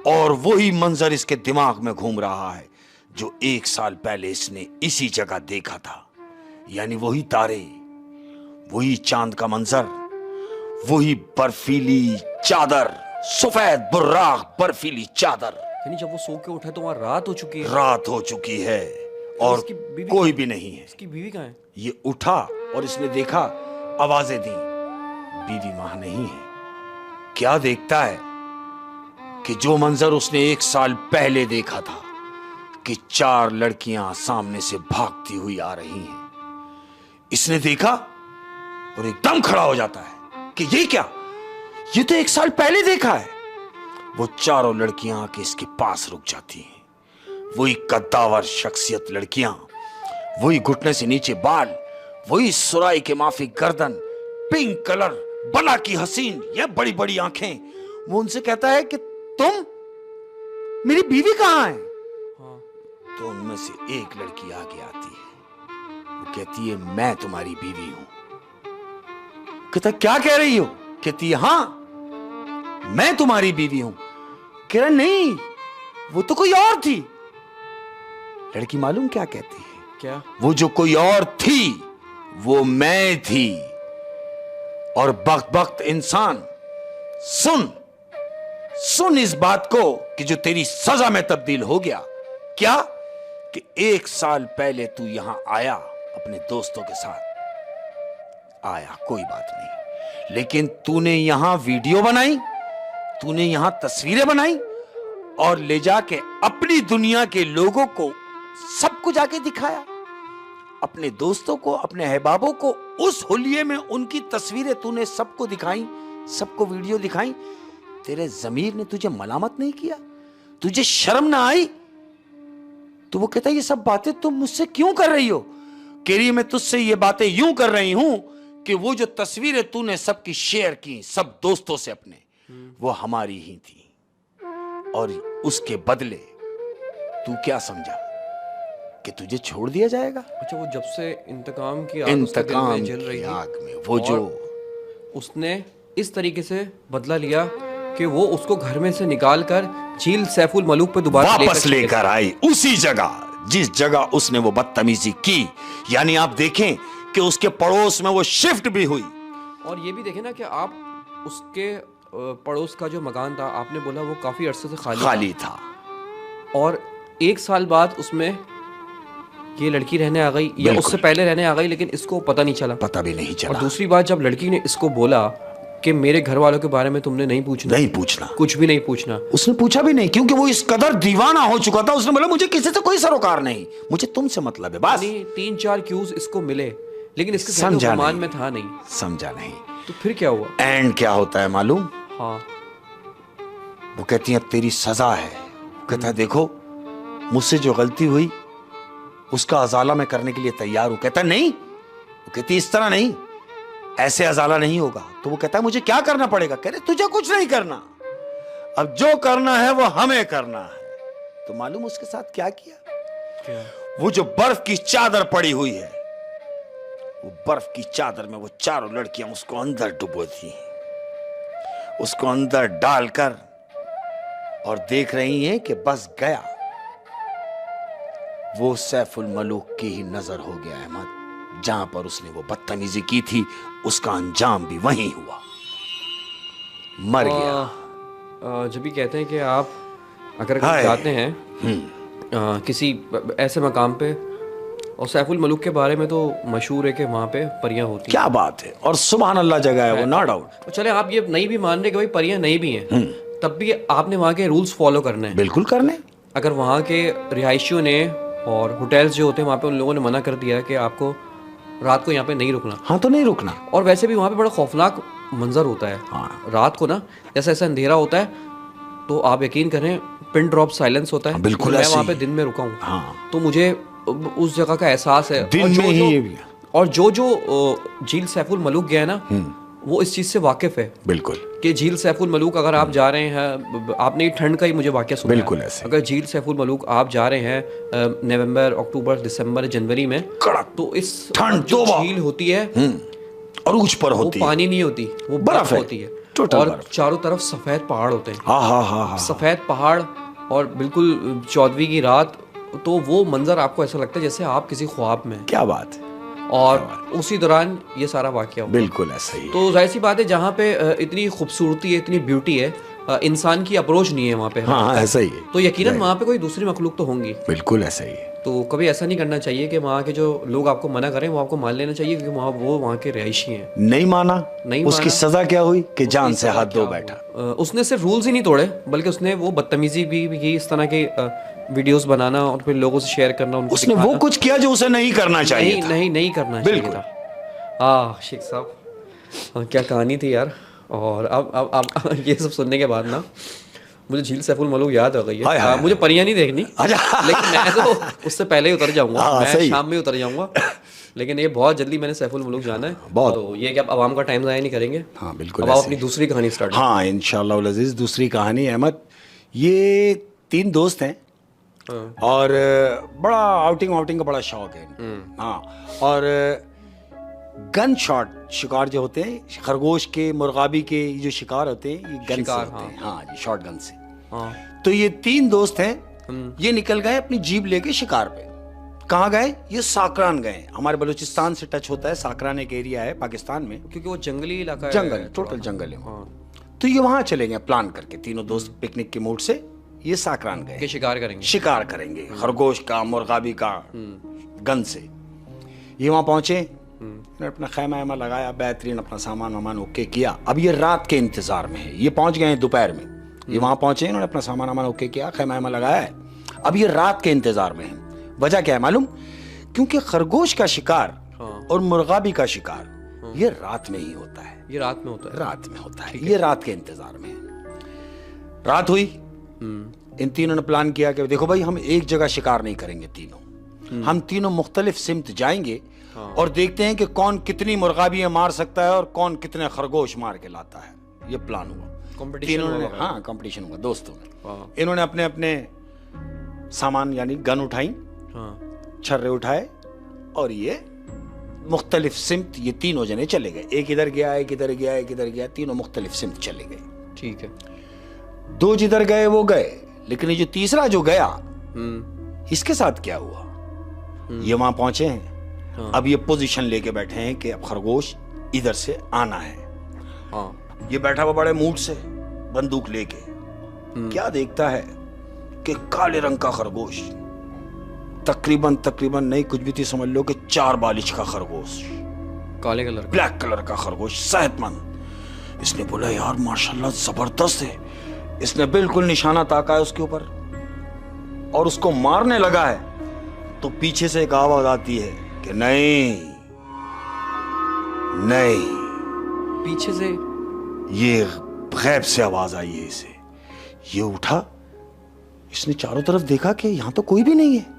Speaker 1: और वही मंजर इसके दिमाग में घूम रहा है जो 1 साल पहले इसने इसी जगह देखा था। यानी वही तारे, वही चांद का मंजर, वही बर्फीली चादर, सफेद बुर्राक बर्फीली चादर।
Speaker 2: यानी जब वो सो के उठा तो वहाँ रात हो चुकी है।
Speaker 1: रात हो चुकी है और
Speaker 2: इसकी बीवी
Speaker 1: कोई भी नहीं है।
Speaker 2: इसकी बीवी कहाँ है?
Speaker 1: ये उठा और इसने देखा, आवाजें दी, बीवी वहां नहीं है। क्या देखता है कि जो मंजर उसने 1 साल पहले देखा था कि 4 लड़कियां सामने से भागती हुई आ रही हैं। इसने देखा और एकदम खड़ा हो जाता है कि ये क्या, ये तो 1 साल पहले देखा है। वो चारों लड़कियां आके इसके पास रुक जाती हैं। वही कद्दावर शख्सियत लड़कियां, वही घुटने से नीचे बाल, वही सुराई के माफी गर्दन, पिंक कलर, बला की हसीन, ये बड़ी बड़ी आंखें। वो उनसे कहता है कि तुम, मेरी बीवी कहां है?
Speaker 2: हाँ।
Speaker 1: तो उनमें से एक लड़की आगे आती है। वो कहती है मैं तुम्हारी बीवी हूं। कहता क्या कह रही हो? कहती है हाँ मैं तुम्हारी बीवी हूं। कह रहा नहीं वो तो कोई और थी। लड़की मालूम क्या कहती है?
Speaker 2: क्या?
Speaker 1: वो जो कोई और थी वो मैं थी। और बख्त इंसान, सुन सुन इस बात को कि जो तेरी सजा में तब्दील हो गया। क्या? कि 1 साल पहले तू यहां आया अपने दोस्तों के साथ आया, कोई बात नहीं, लेकिन तूने यहां वीडियो बनाई, तूने यहां तस्वीरें बनाई और ले जाके अपनी दुनिया के लोगों को सबको जाके दिखाया, अपने दोस्तों को, अपने अहबाबों को। उस होलिये में उनकी तस्वीरें तूने सबको दिखाई, सबको वीडियो दिखाई। तेरे जमीर ने तुझे मलामत नहीं किया? तुझे शर्म ना आई? तो वो कहता है ये सब बातें तुम मुझसे क्यों कर रही हो? कह रही मैं तुझसे ये बातें यूं कर रही हूं कि वो जो तस्वीरें तूने सबकी शेयर की सब दोस्तों से अपने, वो हमारी ही थी। और उसके बदले तू क्या समझा कि तुझे छोड़ दिया जाएगा?
Speaker 2: अच्छा, वो जब से इंतकाम की आग उसके दिल में जल रही थी,
Speaker 1: आग में वो जो
Speaker 2: उसने इस तरीके से बदला लिया कि वो उसको घर में से निकाल कर झील सैफुल मलूक पे दोबारा
Speaker 1: वापस लेकर आई, उसी जगह जिस जगह उसने वो बदतमीजी की। यानी आप देखें कि उसके पड़ोस में वो शिफ्ट भी हुई।
Speaker 2: और ये भी देखें ना कि आप उसके पड़ोस का जो मकान था, आपने बोला वो काफी अरसे से खाली
Speaker 1: था।
Speaker 2: और 1 साल बाद उसमें ये लड़की रहने आ गई या उससे पहले रहने आ गई, लेकिन इसको पता नहीं चला।
Speaker 1: पता भी नहीं चला।
Speaker 2: और दूसरी बात, जब लड़की ने इसको बोला कि मेरे घर वालों के बारे में तुमने नहीं पूछना, कुछ भी नहीं पूछना,
Speaker 1: उसने पूछा भी नहीं, क्योंकि वो इस कदर दीवाना हो चुका था। उसने बोला मुझे किसी से कोई सरोकार नहीं, मुझे तुमसे मतलब है बस।
Speaker 2: 3-4 क्यूज इसको मिले, लेकिन इसके मान में था नहीं,
Speaker 1: समझा नहीं।
Speaker 2: तो फिर क्या हुआ?
Speaker 1: एंड क्या होता है मालूम?
Speaker 2: हाँ।
Speaker 1: वो कहती है अब तेरी सजा है। कहता है देखो मुझसे जो गलती हुई उसका अजाला मैं करने के लिए तैयार हूं। कहता नहीं, वो कहती इस तरह नहीं, ऐसे अजाला नहीं होगा। तो वो कहता है मुझे क्या करना पड़ेगा? कह रहे तुझे कुछ नहीं करना, अब जो करना है वो हमें करना है। तो मालूम उसके साथ क्या किया?
Speaker 2: क्या?
Speaker 1: वो जो बर्फ की चादर पड़ी हुई है, वो बर्फ की चादर में वो चारों लड़कियां उसको अंदर डुबोती हैं, उसको अंदर डालकर और देख रही हैं कि बस गया। वो सैफुल मलूक की ही नजर हो गया अहमद। जहां पर उसने वो बदतमीजी की थी उसका अंजाम भी वहीं हुआ, मर गया।
Speaker 2: जब भी कहते हैं कि आप अगर जाते हैं किसी ऐसे मकाम पे, और सैफुल मलूक के बारे में तो मशहूर है कि वहाँ पे परियां होती हैं।
Speaker 1: क्या बात है, और सुभान अल्लाह जगह है वो, नो डाउट।
Speaker 2: चले आप ये नहीं भी मान रहे कि भाई परियां नहीं भी हैं, तब भी आपने वहाँ के रूल्स फॉलो करने हैं।
Speaker 1: बिल्कुल करने।
Speaker 2: अगर वहाँ के रिहायशियों ने और होटल्स जो होते हैं वहाँ पे उन लोगों ने मना कर दिया कि आपको रात को यहाँ पे नहीं रुकना।
Speaker 1: हाँ तो नहीं रुकना।
Speaker 2: और वैसे भी वहाँ पे बड़ा खौफनाक मंजर होता है।
Speaker 1: हाँ।
Speaker 2: रात को ना जैसा ऐसा अंधेरा होता है तो आप यकीन करें पिन ड्रॉप साइलेंस होता है।
Speaker 1: बिल्कुल।
Speaker 2: मैं वहाँ पे दिन में रुका हूँ।
Speaker 1: हाँ।
Speaker 2: तो मुझे उस जगह का एहसास है।
Speaker 1: दिन में ही ये भी है।
Speaker 2: और जो झील सैफुल मलूक गया है ना, वो इस चीज़ से वाकिफ है।
Speaker 1: बिल्कुल।
Speaker 2: कि झील सैफुल मलूक अगर आप जा रहे हैं, आपने ठंड का ही मुझे वाकया सुना।
Speaker 1: बिल्कुल ऐसे।
Speaker 2: अगर झील सैफुल मलूक आप जा रहे हैं नवंबर, अक्टूबर, दिसंबर, जनवरी में, तो इस
Speaker 1: ठंड
Speaker 2: जो झील होती है
Speaker 1: और ऊंच पर होती है,
Speaker 2: वो पानी नहीं होती, वो बर्फ होती है। और चारों तरफ सफेद पहाड़ होते हैं।
Speaker 1: हाँ।
Speaker 2: सफेद पहाड़ और बिल्कुल 14वीं की रात, तो वो मंजर आपको ऐसा लगता है जैसे आप किसी ख्वाब में।
Speaker 1: क्या बात है।
Speaker 2: और उसी दौरान ये सारा वाकया हुआ।
Speaker 1: बिल्कुल ऐसा ही।
Speaker 2: तो जाहिर सी बात है, जहाँ पे इतनी खूबसूरती है, इतनी ब्यूटी है, इंसान की अप्रोच नहीं है वहाँ पे।
Speaker 1: हाँ ऐसा ही है।
Speaker 2: तो यकीनन वहाँ पे कोई दूसरी मखलूक तो होंगी।
Speaker 1: बिल्कुल ऐसा ही है।
Speaker 2: तो कभी ऐसा नहीं करना चाहिए कि वहाँ के जो लोग आपको मना करें वो आपको मान लेना चाहिए, क्योंकि वो वहाँ के रिहायशी हैं।
Speaker 1: नहीं माना, उसकी सजा क्या हुई कि जान से हाथ धो बैठा।
Speaker 2: उसने सिर्फ रूल्स ही नहीं तोड़े, बल्कि उसने वो बदतमीजी भी की, इस तरह के वीडियोस बनाना और फिर लोगों से शेयर करना, उनको
Speaker 1: उसने वो कुछ किया जो उसे नहीं करना चाहिए था।
Speaker 2: नहीं करना चाहिए था। शेख साहब, क्या कहानी थी यार। और अब ये सब सुनने के बाद ना मुझे झील सैफुल मलूक याद आ गई है। मुझे परियां नहीं देखनी, लेकिन मैं तो उससे पहले ही उतर जाऊंगा। मैं शाम में उतर जाऊंगा, लेकिन ये बहुत जल्दी मैंने सैफुल मलूक जाना है। तो ये कि आप आवाम का टाइम ज़ाया नहीं करेंगे।
Speaker 1: हाँ बिल्कुल।
Speaker 2: अब आप अपनी दूसरी कहानी स्टार्ट।
Speaker 1: हाँ इंशाअल्लाह उल अज़ीज़, दूसरी कहानी अहमद। ये 3 दोस्त हैं और बड़ा आउटिंग का बड़ा शौक है। हाँ, और गन शॉट शिकार जो होते हैं, खरगोश के, मुर्गाबी के जो शिकार होते हैं, ये गन से होते हैं। हाँ जी, शॉट गन से। तो ये 3 दोस्त हैं, ये निकल गए अपनी जीप लेके शिकार पे। कहाँ गए? ये साकरान गए। हमारे बलूचिस्तान से टच होता है, साकरान एक एरिया है पाकिस्तान में,
Speaker 2: क्योंकि वो जंगली इलाका है।
Speaker 1: जंगल, टोटल जंगल है। तो ये वहां चले गए प्लान करके, तीनों दोस्त पिकनिक के मूड से ये साकरान गए। शिकार करेंगे खरगोश का, मुर्गाबी का, गन से। ये वहां पहुंचे, अपना खैमा वैमा लगाया, बेहतरीन अपना सामान वामान ओके किया। अब ये रात के इंतजार में है, ये पहुंच गए हैं दोपहर में। ये वहां पहुंचे, इन्होंने अपना सामान वामान ओके किया, खैमा वैमा लगाया है। अब ये रात के इंतजार में है। वजह क्या है मालूम? क्योंकि खरगोश का शिकार और मुर्गाबी का शिकार ये रात में ही होता है।
Speaker 2: ये रात में होता है।
Speaker 1: रात में होता है। ये रात के इंतजार में है। रात हुई, इन तीनों ने प्लान किया कि देखो भाई, हम एक जगह शिकार नहीं करेंगे तीनों, हम तीनों मुख्तलिफ सिमत जाएंगे और देखते हैं कि कौन कितनी मुर्गाबियां मार सकता है और कौन कितने खरगोश मार के लाता है। ये प्लान हुआ, तीनों ने। हाँ, कंपटीशन हुआ दोस्तों में। इन्होंने अपने अपने सामान यानी गन उठाई, छर्रे उठाए, और ये मुख्तलिफ सिमत ये तीनों जने चले गए। एक इधर गया, एक इधर गया, एक इधर गया, तीनों मुख्तलिफ सिमत चले गए।
Speaker 2: ठीक है।
Speaker 1: 2 जिधर गए वो गए, लेकिन ये जो तीसरा जो गया, इसके साथ क्या हुआ? ये वहां पहुंचे हैं। अब ये पोजीशन लेके बैठे हैं कि अब खरगोश इधर से आना है। ये बैठा हुआ बड़े मूड से बंदूक लेके, क्या देखता है कि काले रंग का खरगोश, तकरीबन नहीं कुछ भी थी, समझ लो कि 4 बालिश का खरगोश,
Speaker 2: काले कलर,
Speaker 1: ब्लैक कलर का खरगोश, सेहतमंद। इसने बोला यार माशाल्लाह जबरदस्त है। इसने बिल्कुल निशाना ताका है उसके ऊपर और उसको मारने लगा है, तो पीछे से एक आवाज आती है कि नहीं।
Speaker 2: पीछे से
Speaker 1: ये गैब से आवाज आई है इसे। ये उठा, इसने चारों तरफ देखा कि यहां तो कोई भी नहीं है।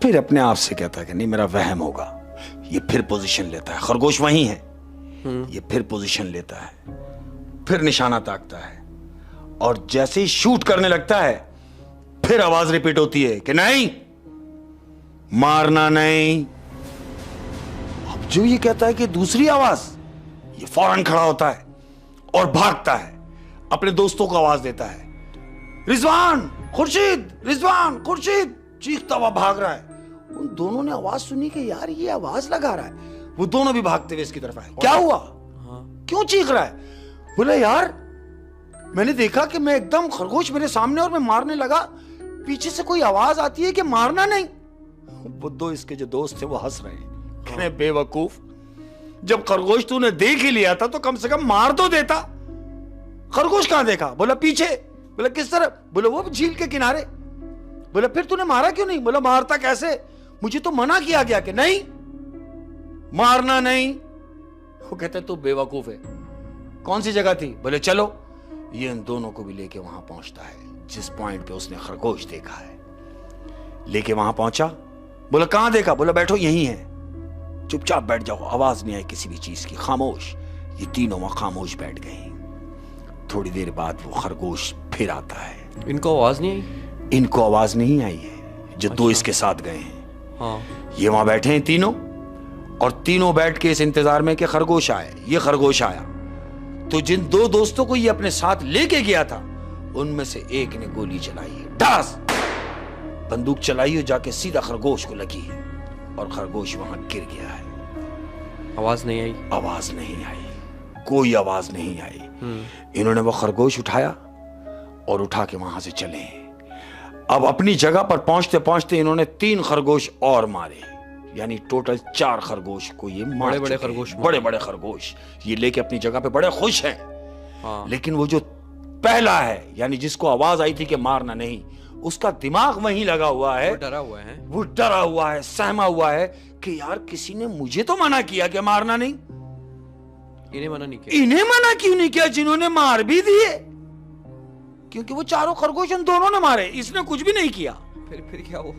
Speaker 1: फिर अपने आप से कहता है कि नहीं, मेरा वहम होगा। ये फिर पोजीशन लेता है, खरगोश वहीं है। ये फिर पोजीशन लेता है, फिर निशाना ताकता है, और जैसे ही शूट करने लगता है, फिर आवाज रिपीट होती है कि नहीं, मारना नहीं। अब जो ये कहता है कि दूसरी आवाज, ये फौरन खड़ा होता है और भागता है, अपने दोस्तों को आवाज देता है, रिजवान, खुर्शीद, रिजवान, खुर्शीद, चीखता हुआ भाग रहा है। उन दोनों ने आवाज सुनी कि यार ये आवाज लगा रहा है। वो दोनों भी भागते हुए इसकी तरफ आए। क्या हुआ? क्यों चीख रहा है? बोले यार मैंने देखा कि मैं एकदम खरगोश मेरे सामने और मैं मारने लगा, पीछे से कोई आवाज आती है कि मारना नहीं। वो दो इसके जो दोस्त थे वो हंस रहे हैं, कह रहे बेवकूफ, जब खरगोश तूने देख ही लिया था तो कम से कम मार तो देता। खरगोश कहां देखा? बोला पीछे। बोला किस तरफ? बोला वो झील के किनारे। बोला फिर तूने मारा क्यों नहीं? बोला मारता कैसे, मुझे तो मना किया गया कि नहीं, मारना नहीं। वो कहते तू बेवकूफ है। कौन सी जगह थी? बोले चलो। ये इन दोनों को भी लेके वहां पहुंचता है जिस पॉइंट पे उसने खरगोश देखा है। लेके वहां पहुंचा। बोला कहां देखा? बोला बैठो यहीं है, चुपचाप बैठ जाओ, आवाज नहीं आई किसी भी चीज की, खामोश। ये तीनों वहां खामोश बैठ गए। थोड़ी देर बाद वो खरगोश फिर आता है।
Speaker 2: इनको आवाज नहीं आई?
Speaker 1: इनको आवाज नहीं आई है, जो दो इसके साथ गए हैं। ये वहां बैठे हैं तीनों, और तीनों बैठ के इस इंतजार में कि खरगोश आए। ये खरगोश आया तो जिन 2 दोस्तों को ये अपने साथ लेके गया था, उनमें से एक ने गोली चलाई है, ठास बंदूक चलाई और जाके सीधा खरगोश को लगी है, और खरगोश वहां गिर गया है।
Speaker 2: आवाज नहीं आई?
Speaker 1: आवाज नहीं आई, कोई आवाज नहीं आई। इन्होंने वो खरगोश उठाया और उठा के वहां से चले। अब अपनी जगह पर पहुंचते पहुंचते इन्होंने 3 खरगोश और मारे, यानी टोटल 4 खरगोश को ये मार
Speaker 2: बड़े खरगोश,
Speaker 1: बड़े बड़े खरगोश ये लेके अपनी जगह पे बड़े खुश हैं।
Speaker 2: हाँ।
Speaker 1: लेकिन वो जो पहला है, यानी जिसको आवाज आई थी कि मारना नहीं, उसका दिमाग वहीं लगा हुआ है, वो डरा हुआ है, सहमा हुआ है कि यार किसी ने मुझे तो मना किया कि मारना नहीं,
Speaker 2: इन्हें मना नहीं किया।
Speaker 1: इन्हें मना क्यों नहीं किया जिन्होंने मार भी दिए? क्योंकि वो 4 खरगोश उन दोनों ने मारे, इसने कुछ भी नहीं किया।
Speaker 2: फिर क्या हुआ?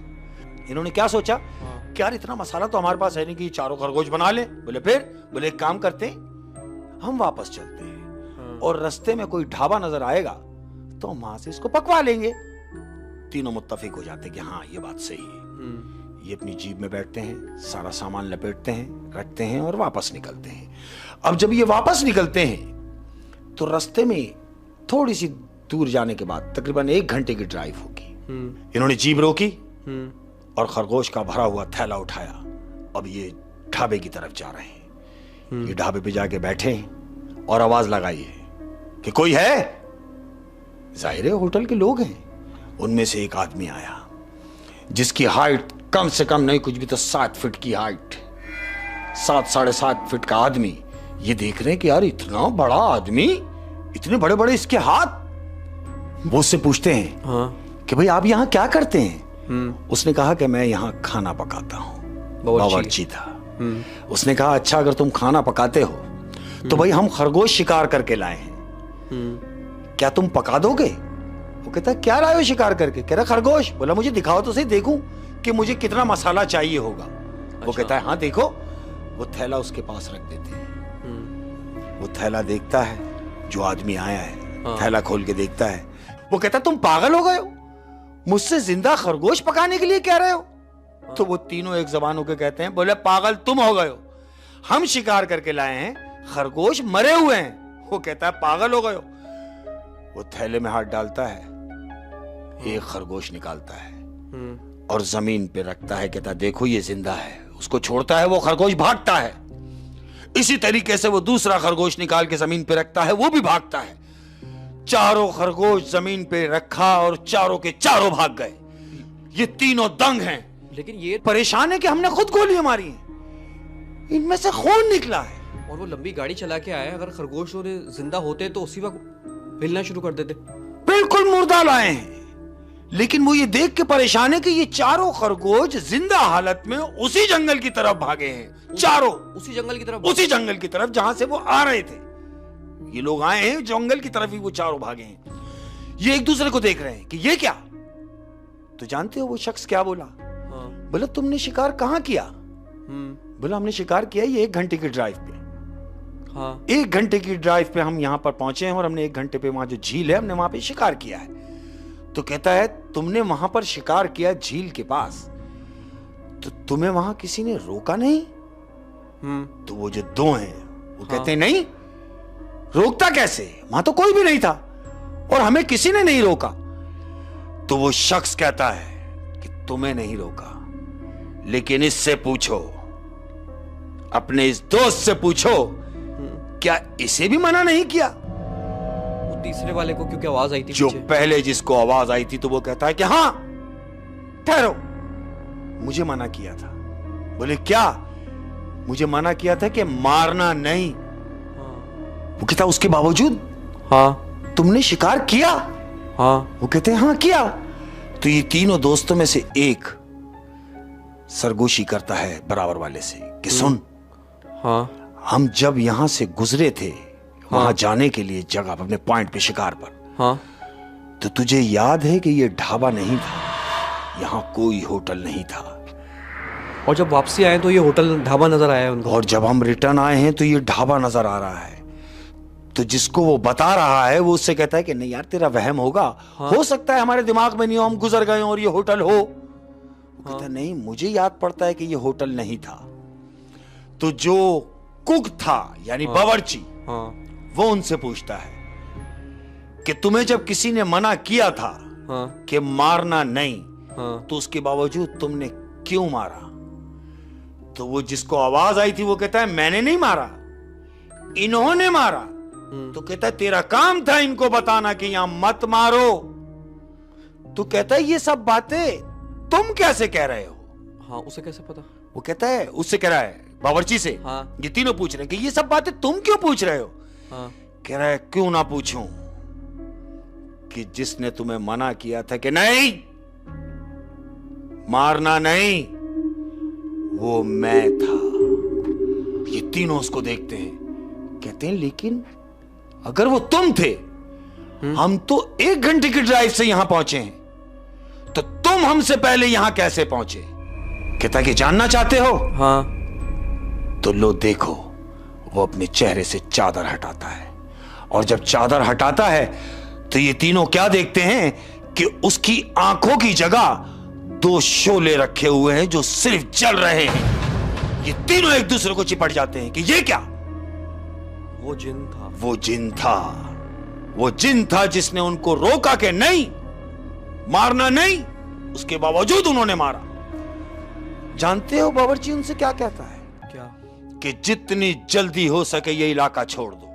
Speaker 1: इन्होंने क्या सोचा कि यार इतना मसाला तो हमारे पास है नहीं कि 4 खरगोश बना ले। बोले एक काम करते हैं, हम वापस चलते हैं और रास्ते में कोई ढाबा नजर आएगा तो हम वहां से इसको पकवा लेंगे। तीनों मुत्तफिक हो जाते कि हाँ ये बात सही है। ये अपनी जीप में बैठते हैं, सारा सामान लपेटते हैं, रखते हैं और वापस निकलते हैं। अब जब ये वापस निकलते हैं तो रास्ते में थोड़ी सी दूर जाने के बाद, तकरीबन 1 घंटे की ड्राइव होगी, इन्होंने जीप रोकी और खरगोश का भरा हुआ थैला उठाया। अब ये ढाबे की तरफ जा रहे हैं। ये ढाबे पे जाके बैठे और आवाज लगाई है कि कोई है। जाहिर है होटल के लोग हैं। उनमें से एक आदमी आया जिसकी हाइट कम से कम नहीं कुछ भी तो 7 फीट की हाइट, 7 साढ़े 7 फीट का आदमी। ये देख रहे हैं कि यार इतना बड़ा आदमी, इतने बड़े बड़े इसके हाथ। वो उससे पूछते हैं कि भाई आप यहाँ क्या करते हैं? उसने कहा कि मैं यहाँ खाना पकाता हूँ, बावर्ची था। उसने कहा अच्छा अगर तुम खाना पकाते हो तो भाई हम खरगोश शिकार करके लाए हैं, क्या तुम पका दोगे? वो कहता क्या लाए हो शिकार करके? कह रहा खरगोश। बोला मुझे दिखाओ तो सही, देखूं कि मुझे कितना मसाला चाहिए होगा। वो कहता है हाँ देखो। वो थैला उसके पास रख देते हैं। वो थैला देखता है, जो आदमी आया है थैला खोल के देखता है। वो कहता तुम पागल हो गए हो, मुझसे जिंदा खरगोश पकाने के लिए कह रहे हो? तो वो तीनों एक जबान होकर कहते हैं, बोले पागल तुम हो गए हो, हम शिकार करके लाए हैं, खरगोश मरे हुए हैं। वो कहता है पागल हो गए हो। वो थैले में हाथ डालता है, एक खरगोश निकालता है और जमीन पे रखता है, कहता देखो ये जिंदा है। उसको छोड़ता है, वो खरगोश भागता है। इसी तरीके से वो दूसरा खरगोश निकाल के जमीन पे रखता है, वो भी भागता है। 4 खरगोश जमीन पे रखा और चारों के चारों भाग गए। ये तीनों दंग हैं, लेकिन ये परेशान है कि हमने खुद गोलियां मारी हैं, इनमें से खून निकला है।
Speaker 2: और वो लंबी गाड़ी चला के आया, अगर खरगोश और जिंदा होते तो उसी वक्त हिलना शुरू कर देते।
Speaker 1: बिल्कुल मुर्दा लाए हैं, लेकिन वो ये देख के परेशान है कि ये 4 खरगोश जिंदा हालत में उसी जंगल की तरफ भागे हैं। चारों
Speaker 2: उसी जंगल की तरफ
Speaker 1: जहां से वो आ रहे थे। ये लोग आए हैं जंगल की तरफ ही, वो चारों भागे हैं। ये एक दूसरे को देख रहे हैं कि ये क्या। तो जानते हो वो शख्स क्या बोला? बोला तुमने शिकार कहां किया? बोला हमने शिकार किया ये 1 घंटे की ड्राइव पे। 1 घंटे की ड्राइव पे हम यहां पर पहुंचे हैं और हमने 1 घंटे पे वहां जो झील है हमने वहां पे शिकार किया है। तो कहता है तुमने वहां पर शिकार किया झील के पास, तो तुम्हें वहां किसी ने रोका नहीं? तो वो जो 2 हैं वो कहते हैं नहीं, रोकता कैसे, वहां तो कोई भी नहीं था और हमें किसी ने नहीं रोका। तो वो शख्स कहता है कि तुम्हें नहीं रोका, लेकिन इससे पूछो, अपने इस दोस्त से पूछो, क्या इसे भी मना नहीं किया?
Speaker 2: वो तीसरे वाले को क्योंकि आवाज आई थी
Speaker 1: जो पहले जिसको आवाज आई थी, तो वो कहता है कि हाँ ठहरो, मुझे मना किया था। बोले क्या? मुझे मना किया था कि मारना नहीं। वो कहता उसके बावजूद तुमने शिकार किया? वो कहते हैं हाँ किया। तो ये तीनों दोस्तों में से एक सरगोशी करता है बराबर वाले से कि सुन, हम जब यहां से गुजरे थे वहां जाने के लिए जगह, अपने पॉइंट पे शिकार पर, तो तुझे याद है कि ये ढाबा नहीं था, यहां कोई होटल नहीं था।
Speaker 2: और जब वापसी आए तो ये होटल ढाबा नजर आया उनको।
Speaker 1: और जब हम रिटर्न आए हैं तो ये ढाबा नजर आ रहा है। तो जिसको वो बता रहा है वो उससे कहता है कि नहीं यार तेरा वहम होगा, हो सकता है हमारे दिमाग में नहीं हो, हम गुजर गए और ये होटल हो। वो कहता नहीं, मुझे याद पड़ता है कि ये होटल नहीं था। तो जो कुक था यानी बावर्ची, वो उनसे पूछता है कि तुम्हें जब किसी ने मना किया था कि मारना नहीं, तो उसके बावजूद तुमने क्यों मारा? तो वो जिसको आवाज आई थी वो कहता है मैंने नहीं मारा, इन्होंने मारा। तो कहता है तेरा काम था इनको बताना कि यहां मत मारो। तो कहता है ये सब बातें तुम कैसे कह रहे हो?
Speaker 2: हाँ, उसे कैसे पता?
Speaker 1: वो कहता है, उससे कह रहा है बावर्ची से।
Speaker 2: हाँ।
Speaker 1: ये तीनों पूछ रहे हैं कि ये सब बातें तुम क्यों पूछ रहे हो?
Speaker 2: हाँ।
Speaker 1: कह रहा है क्यों ना पूछूं, कि जिसने तुम्हें मना किया था कि नहीं मारना नहीं, वो मैं था। ये तीनों उसको देखते हैं, कहते हैं लेकिन अगर वो तुम थे, हम तो 1 घंटे की ड्राइव से यहां पहुंचे हैं, तो तुम हमसे पहले यहां कैसे पहुंचे? कहता कि जानना चाहते हो?
Speaker 2: हाँ।
Speaker 1: तो लो देखो, वो अपने चेहरे से चादर हटाता है, और जब चादर हटाता है तो ये तीनों क्या देखते हैं कि उसकी आंखों की जगह 2 शोले रखे हुए हैं जो सिर्फ जल रहे हैं। ये तीनों एक दूसरे को चिपट जाते हैं कि ये क्या?
Speaker 2: वो जिन था।
Speaker 1: वो जिन था। वो जिन था जिसने उनको रोका कि नहीं मारना नहीं, उसके बावजूद उन्होंने मारा। जानते हो बावर्ची उनसे क्या कहता है?
Speaker 2: क्या?
Speaker 1: कि जितनी जल्दी हो सके ये इलाका छोड़ दो,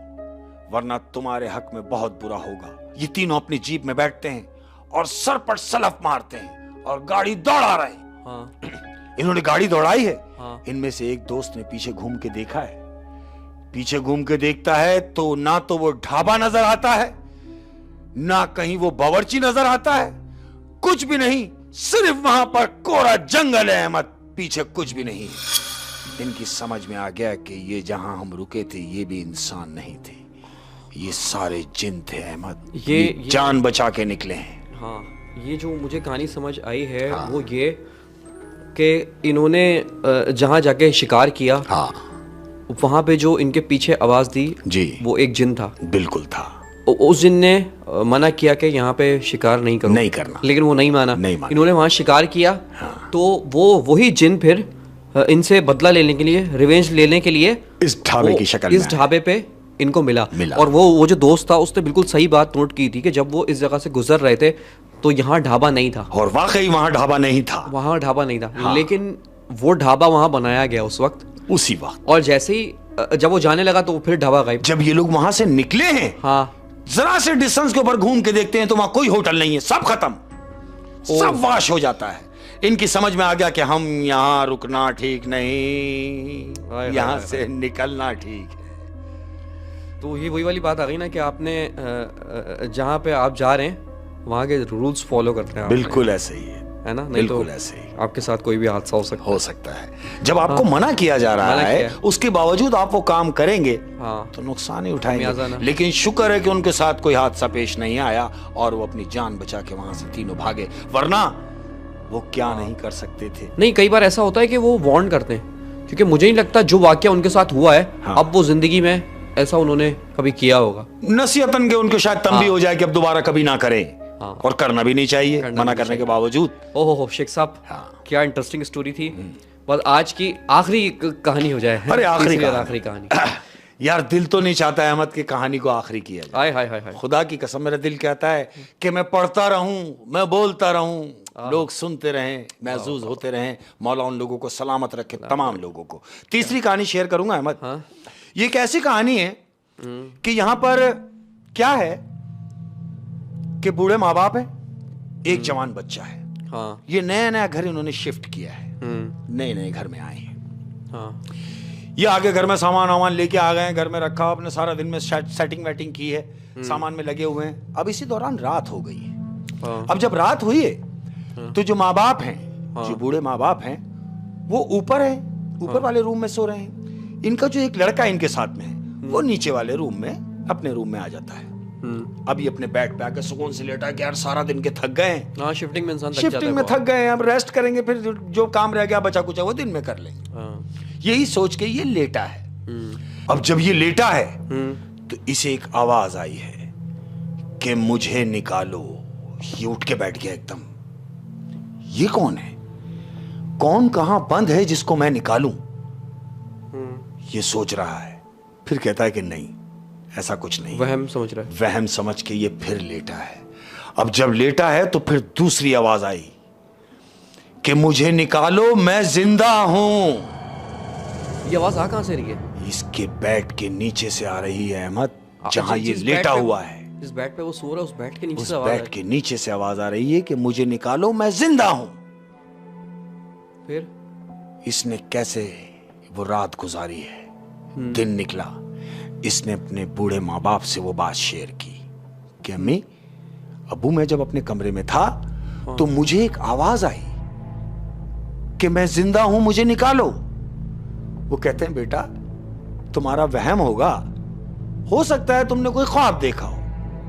Speaker 1: वरना तुम्हारे हक में बहुत बुरा होगा। ये तीनों अपनी जीप में बैठते हैं और सर पर सलफ मारते हैं और गाड़ी दौड़ा रहे हैं।
Speaker 2: हाँ।
Speaker 1: इन्होंने गाड़ी दौड़ाई है।
Speaker 2: हाँ।
Speaker 1: इनमें से एक दोस्त ने पीछे घूम के देखा है। पीछे घूम के देखता है तो ना तो वो ढाबा नजर आता है, ना कहीं वो बावर्ची नजर आता है, कुछ भी नहीं, सिर्फ वहां पर कोरा जंगल है अहमद, पीछे कुछ भी नहीं। इनकी समझ में आ गया कि ये जहां हम रुके थे ये भी इंसान नहीं थे, ये सारे जिन थे अहमद। ये जान बचा के निकले हैं।
Speaker 2: हाँ, ये जो मुझे कहानी समझ आई है वो ये कि इन्होंने जहाँ जाके शिकार किया,
Speaker 1: हाँ,
Speaker 2: वहां पे जो इनके पीछे आवाज दी
Speaker 1: जी, वो
Speaker 2: एक जिन था।
Speaker 1: बिल्कुल था।
Speaker 2: उस जिन ने मना किया कि यहाँ पे शिकार नहीं करो,
Speaker 1: नहीं करना,
Speaker 2: लेकिन वो नहीं माना। इन्होंने वहां शिकार किया। हाँ। तो वो वही जिन फिर इनसे बदला लेने के लिए, रिवेंज लेने के लिए
Speaker 1: इस ढाबे की शक्ल में,
Speaker 2: इस ढाबे पे इनको मिला। और वो जो दोस्त था उसने बिल्कुल सही बात नोट की थी कि जब वो इस जगह से गुजर रहे थे तो यहाँ ढाबा नहीं था,
Speaker 1: और वाकई वहां ढाबा नहीं था।
Speaker 2: वहां ढाबा नहीं था। हाँ। लेकिन वो ढाबा वहां बनाया गया उस वक्त,
Speaker 1: उसी वक्त।
Speaker 2: और जैसे ही जब वो जाने लगा तो फिर ढाबा गायब।
Speaker 1: जब ये लोग वहां से निकले हैं, हाँ, जरा से डिस्टेंस के ऊपर घूम के देखते हैं तो वहां कोई होटल नहीं है, सब खत्म, सब वाश हो जाता है। इनकी समझ में आ गया कि हम यहाँ रुकना ठीक नहीं, यहाँ से निकलना ठीक है।
Speaker 2: तो ये वही वाली बात आ गई ना कि आपने जहाँ पे आप जा रहे हैं वहाँ के रूल्स फॉलो करते हैं।
Speaker 1: बिल्कुल ऐसे ही है
Speaker 2: ना? नहीं
Speaker 1: बिल्कुल
Speaker 2: तो
Speaker 1: ऐसे ही
Speaker 2: आपके साथ कोई भी हादसा हो सकता
Speaker 1: है। जब आपको मना किया जा रहा है उसके बावजूद आप वो काम करेंगे,
Speaker 2: हाँ,
Speaker 1: तो नुकसान ही उठाएंगे। लेकिन शुक्र है कि उनके साथ कोई हादसा पेश नहीं आया और वो अपनी जान बचा के वहां से तीनों भागे, वरना वो क्या नहीं कर सकते थे।
Speaker 2: नहीं, कई बार ऐसा होता है कि वो वार्न करते हैं, क्योंकि मुझे नहीं लगता जो वाकया उनके साथ हुआ है, हाँ, अब वो जिंदगी में ऐसा उन्होंने कभी किया होगा।
Speaker 1: नसीहतन के उनको शायद तंबी हो जाए कि अब दोबारा कभी ना करें। हाँ। और करना भी नहीं चाहिए मना करने के बावजूद।
Speaker 2: ओहो शेख साहब, हाँ, क्या इंटरेस्टिंग स्टोरी थी। बस आज की आखिरी कहानी हो जाए।
Speaker 1: अरे आखिरी
Speaker 2: कहानी
Speaker 1: यार, दिल तो नहीं चाहता अहमद की कहानी को आखिरी किया जाए।
Speaker 2: हाय हाय हाय, खुदा
Speaker 1: खुदा की कसम मेरा दिल कहता है कि मैं पढ़ता रहूं, मैं बोलता रहूं, लोग सुनते रहें, महसूस होते रहें। मौला उन लोगों को सलामत रखे, तमाम लोगों को। तीसरी कहानी शेयर करूंगा अहमद। हाँ? ये एक ऐसी कहानी है कि यहाँ पर क्या है कि बूढ़े माँ बाप है, एक जवान बच्चा है। हाँ। ये नया नया घर इन्होंने शिफ्ट किया है, नए नए घर में आए हैं। हाँ। ये आगे घर में सामान वामान लेके आ गए, घर में रखा, अपने सारा दिन में सेटिंग वेटिंग की है, सामान में लगे हुए हैं। अब इसी दौरान रात हो गई है। हाँ। अब जब रात हुई है तो जो माँ बाप हैं, हाँ, जो बूढ़े माँ बाप हैं, वो ऊपर है, ऊपर वाले रूम में सो रहे हैं। इनका जो एक लड़का इनके साथ में है वो नीचे वाले रूम में, अपने रूम में आ जाता है। अभी अपने बेड पे आकर सुकून से लेटा कि यार सारा दिन के थक गए हैं।
Speaker 2: हाँ, शिफ्टिंग में इंसान
Speaker 1: थक गए हैं, अब रेस्ट करेंगे, फिर जो काम रह गया बचा कुचा वो दिन में कर लेंगे। हाँ। यही सोच के ये लेटा है। अब जब ये लेटा है तो इसे एक आवाज आई है कि मुझे निकालो। ये उठ के बैठ गया एकदम। ये कौन है, कौन कहां बंद है जिसको मैं निकालूं? ये सोच रहा है, फिर कहता है कि नहीं, ऐसा कुछ नहीं।
Speaker 2: वहम समझ रहा है।
Speaker 1: वहम समझ के ये फिर लेटा है। अब जब लेटा है तो फिर दूसरी आवाज आई कि मुझे निकालो, मैं जिंदा हूं।
Speaker 2: ये आवाज आ कहाँ से रही है?
Speaker 1: इसके बेड के नीचे से आ रही है अहमद, जहां ये लेटा हुआ है।
Speaker 2: जिस बेड पे वो सो रहा है उस बेड के नीचे
Speaker 1: उस
Speaker 2: से आवाज
Speaker 1: बेड के नीचे से आवाज आ रही है कि मुझे निकालो, मैं जिंदा हूं।
Speaker 2: फिर
Speaker 1: इसने कैसे वो रात गुजारी है। दिन निकला, इसने अपने बूढ़े माँ बाप से वो बात शेयर की कि अम्मी अबू, मैं जब अपने कमरे में था तो मुझे एक आवाज आई कि मैं जिंदा हूं, मुझे निकालो। वो कहते हैं बेटा तुम्हारा वहम होगा, हो सकता है तुमने कोई ख्वाब देखा हो,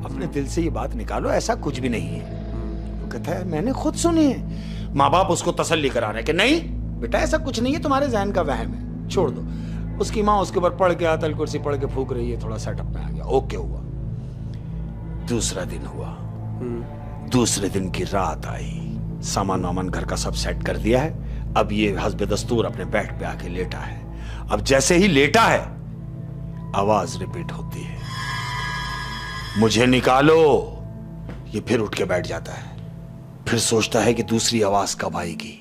Speaker 1: अपने दिल से ये बात निकालो, ऐसा कुछ भी नहीं है। वो कहता है मैंने खुद सुनी है। माँ बाप उसको तसल्ली करा रहे कि नहीं बेटा ऐसा कुछ नहीं है, तुम्हारे जहन का वहम है, छोड़ दो। उसकी माँ उसके ऊपर पढ़ के आतल कुर्सी पढ़ के फूक रही है, थोड़ा सेटअप में आ गया, ओके हुआ। दूसरा दिन हुआ, दूसरे दिन की रात आई, सामान वामान घर का सब सेट कर दिया है। अब ये हस्बे दस्तूर अपने बेड पे आके लेटा है। अब जैसे ही लेटा है आवाज रिपीट होती है, मुझे निकालो। ये फिर उठ के बैठ जाता है, फिर सोचता है कि दूसरी आवाज कब आएगी।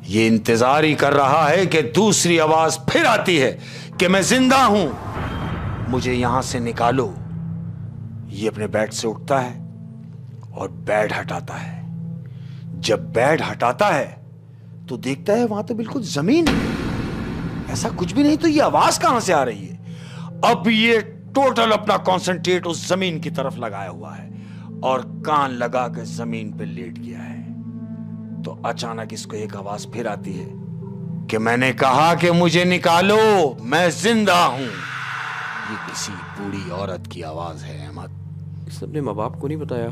Speaker 1: ये इंतजार ही कर रहा है कि दूसरी आवाज फिर आती है कि मैं जिंदा हूं, मुझे यहां से निकालो। ये अपने बेड से उठता है और बेड हटाता है। जब बेड हटाता है तो देखता है वहां तो बिल्कुल जमीन है, ऐसा कुछ भी नहीं, तो ये आवाज कहां से आ रही है। अब ये टोटल अपना कंसंट्रेट उस जमीन की तरफ लगाया हुआ है और कान लगा के जमीन पे लेट गया है। तो अचानक इसको एक आवाज फिर आती है कि मैंने कहा कि मुझे निकालो, मैं जिंदा हूं। ये किसी बूढ़ी औरत की आवाज है अहमद।
Speaker 2: इसने अपने माँ बाप को नहीं बताया?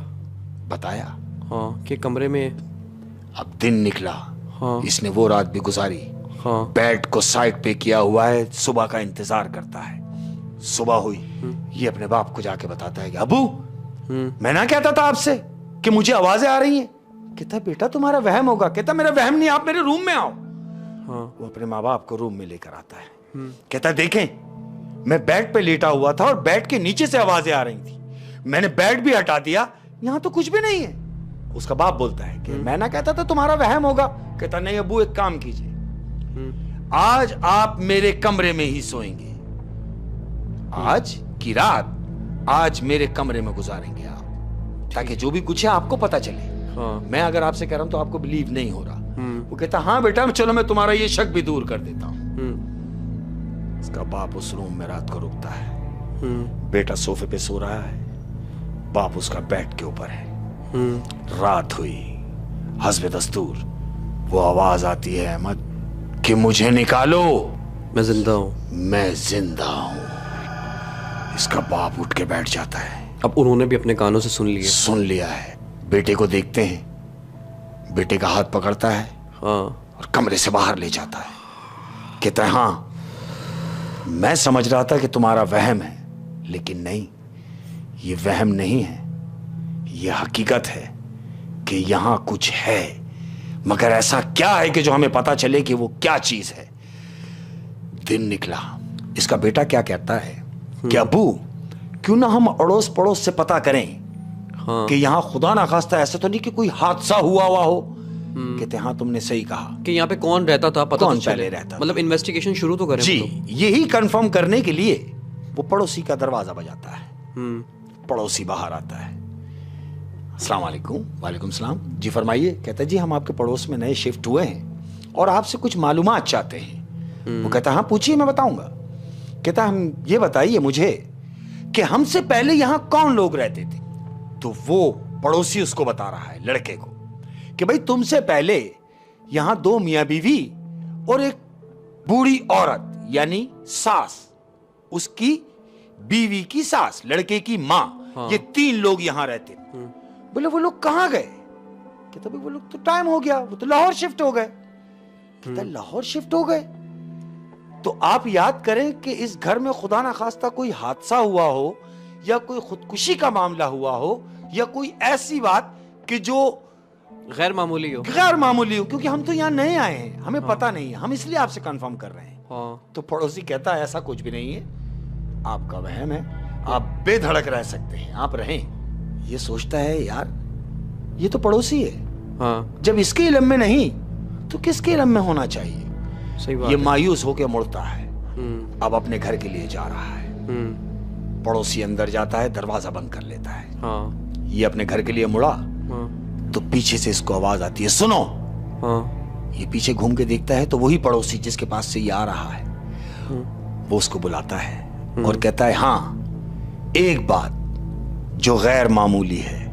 Speaker 1: बताया
Speaker 2: हाँ, कि कमरे में। अब
Speaker 1: दिन निकला,
Speaker 2: हाँ,
Speaker 1: इसने वो रात भी गुजारी।
Speaker 2: हाँ,
Speaker 1: बेड को साइड पे किया हुआ है, सुबह का इंतजार करता है। सुबह हुई, ये अपने बाप को जाके बताता है कि अबू मैं ना कहता था आपसे कि मुझे आवाजें आ रही हैं। कहता बेटा तुम्हारा वहम होगा। कहता मेरा वहम नहीं, आप मेरे रूम में आओ।
Speaker 2: हाँ,
Speaker 1: वो अपने माँ बाप को रूम में लेकर आता है। कहता देखें मैं बेड पे लेटा हुआ था और बेड के नीचे से आवाजें आ रही थी, मैंने बेड भी हटा दिया, यहां तो कुछ भी नहीं है। उसका बाप बोलता है कि मैं ना कहता था तुम्हारा वहम होगा। कहता नहीं अबू, एक काम कीजिए, आज आप मेरे कमरे में ही सोएंगे, आज की रात आज मेरे कमरे में गुजारेंगे आप, ताकि जो भी कुछ है आपको पता चले।
Speaker 2: हाँ,
Speaker 1: मैं अगर आपसे कह रहा हूं तो आपको बिलीव नहीं हो रहा। वो कहता हाँ बेटा चलो मैं तुम्हारा ये शक भी दूर कर देता हूं। इसका बाप उस रूम में रात को रुकता है। बेटा सोफे पे सो रहा है, बाप उसका बेड के ऊपर है। रात हुई, हस्बे दस्तूर वो आवाज आती है अहमद कि मुझे निकालो,
Speaker 2: मैं जिंदा हूं,
Speaker 1: मैं जिंदा हूं। इसका बाप उठ के बैठ जाता है।
Speaker 2: अब उन्होंने भी अपने कानों से सुन
Speaker 1: लिया है। बेटे को देखते हैं, बेटे का हाथ पकड़ता है,
Speaker 2: हाँ,
Speaker 1: और कमरे से बाहर ले जाता है। कहता है हाँ मैं समझ रहा था कि तुम्हारा वहम है, लेकिन नहीं, ये वहम नहीं है, ये हकीकत है कि यहां कुछ है, मगर ऐसा क्या है कि जो हमें पता चले कि वो क्या चीज है। दिन निकला, इसका बेटा क्या कहता है कि अबू क्यों ना हम अड़ोस पड़ोस से पता करें,
Speaker 2: हाँ,
Speaker 1: कि यहाँ खुदा ना खास्ता ऐसा तो नहीं कि कोई हादसा हुआ हो। कहते हाँ तुमने सही कहा
Speaker 2: कि यहाँ पे कौन रहता था, पता
Speaker 1: कौन
Speaker 2: तो चले,
Speaker 1: पहले रहता था।
Speaker 2: मतलब इन्वेस्टिगेशन शुरू तो करें
Speaker 1: जी। यही कंफर्म करने के लिए वो पड़ोसी का दरवाजा बजाता है। पड़ोसी बाहर आता है। अस्सलाम वालेकुम। वालेकुम सलाम। जी फरमाइए। कहता है जी हम आपके पड़ोस में नए शिफ्ट हुए हैं और आपसे कुछ मालूमात चाहते हैं। वो कहता हाँ पूछिए मैं बताऊंगा। कहता हम ये बताइए मुझे कि हमसे पहले यहाँ कौन लोग रहते थे। तो वो पड़ोसी उसको बता रहा है लड़के को कि भाई तुमसे पहले यहां 2 मियां बीवी और एक बूढ़ी औरत यानी सास, उसकी बीवी की सास, लड़के की मां, हाँ, ये 3 लोग यहां रहते। बोले वो लोग कहां गए। कहता भाई वो लोग तो टाइम हो गया, वो तो लाहौर शिफ्ट हो गए। कहता लाहौर शिफ्ट हो गए तो आप याद करें कि इस घर में खुदा ना खास्ता कोई हादसा हुआ हो या कोई खुदकुशी का मामला हुआ हो या कोई ऐसी बात कि जो
Speaker 2: गैर मामूली हो,
Speaker 1: क्योंकि हम तो यहाँ नए आए हैं, हमें पता नहीं है, हम इसलिए आपसे कंफर्म कर रहे हैं। हाँ। तो पड़ोसी कहता है ऐसा कुछ भी नहीं है, आपका वहम है, आप बेधड़क रह सकते हैं, आप रहें। ये सोचता है यार ये तो पड़ोसी है, हाँ, जब इसके इल्म में नहीं तो किसके इल्म में होना चाहिए।
Speaker 2: सही बात
Speaker 1: ये
Speaker 2: है।
Speaker 1: मायूस होकर मुड़ता है, अब अपने घर के लिए जा रहा है। पड़ोसी अंदर जाता है, दरवाजा बंद कर लेता है।
Speaker 2: हाँ।
Speaker 1: ये अपने घर के लिए मुड़ा तो पीछे से इसको आवाज आती है, सुनो। ये पीछे घूम के देखता है तो वही पड़ोसी जिसके पास से ये आ रहा है, वो उसको बुलाता है और कहता है, हाँ एक बात जो गैर मामूली है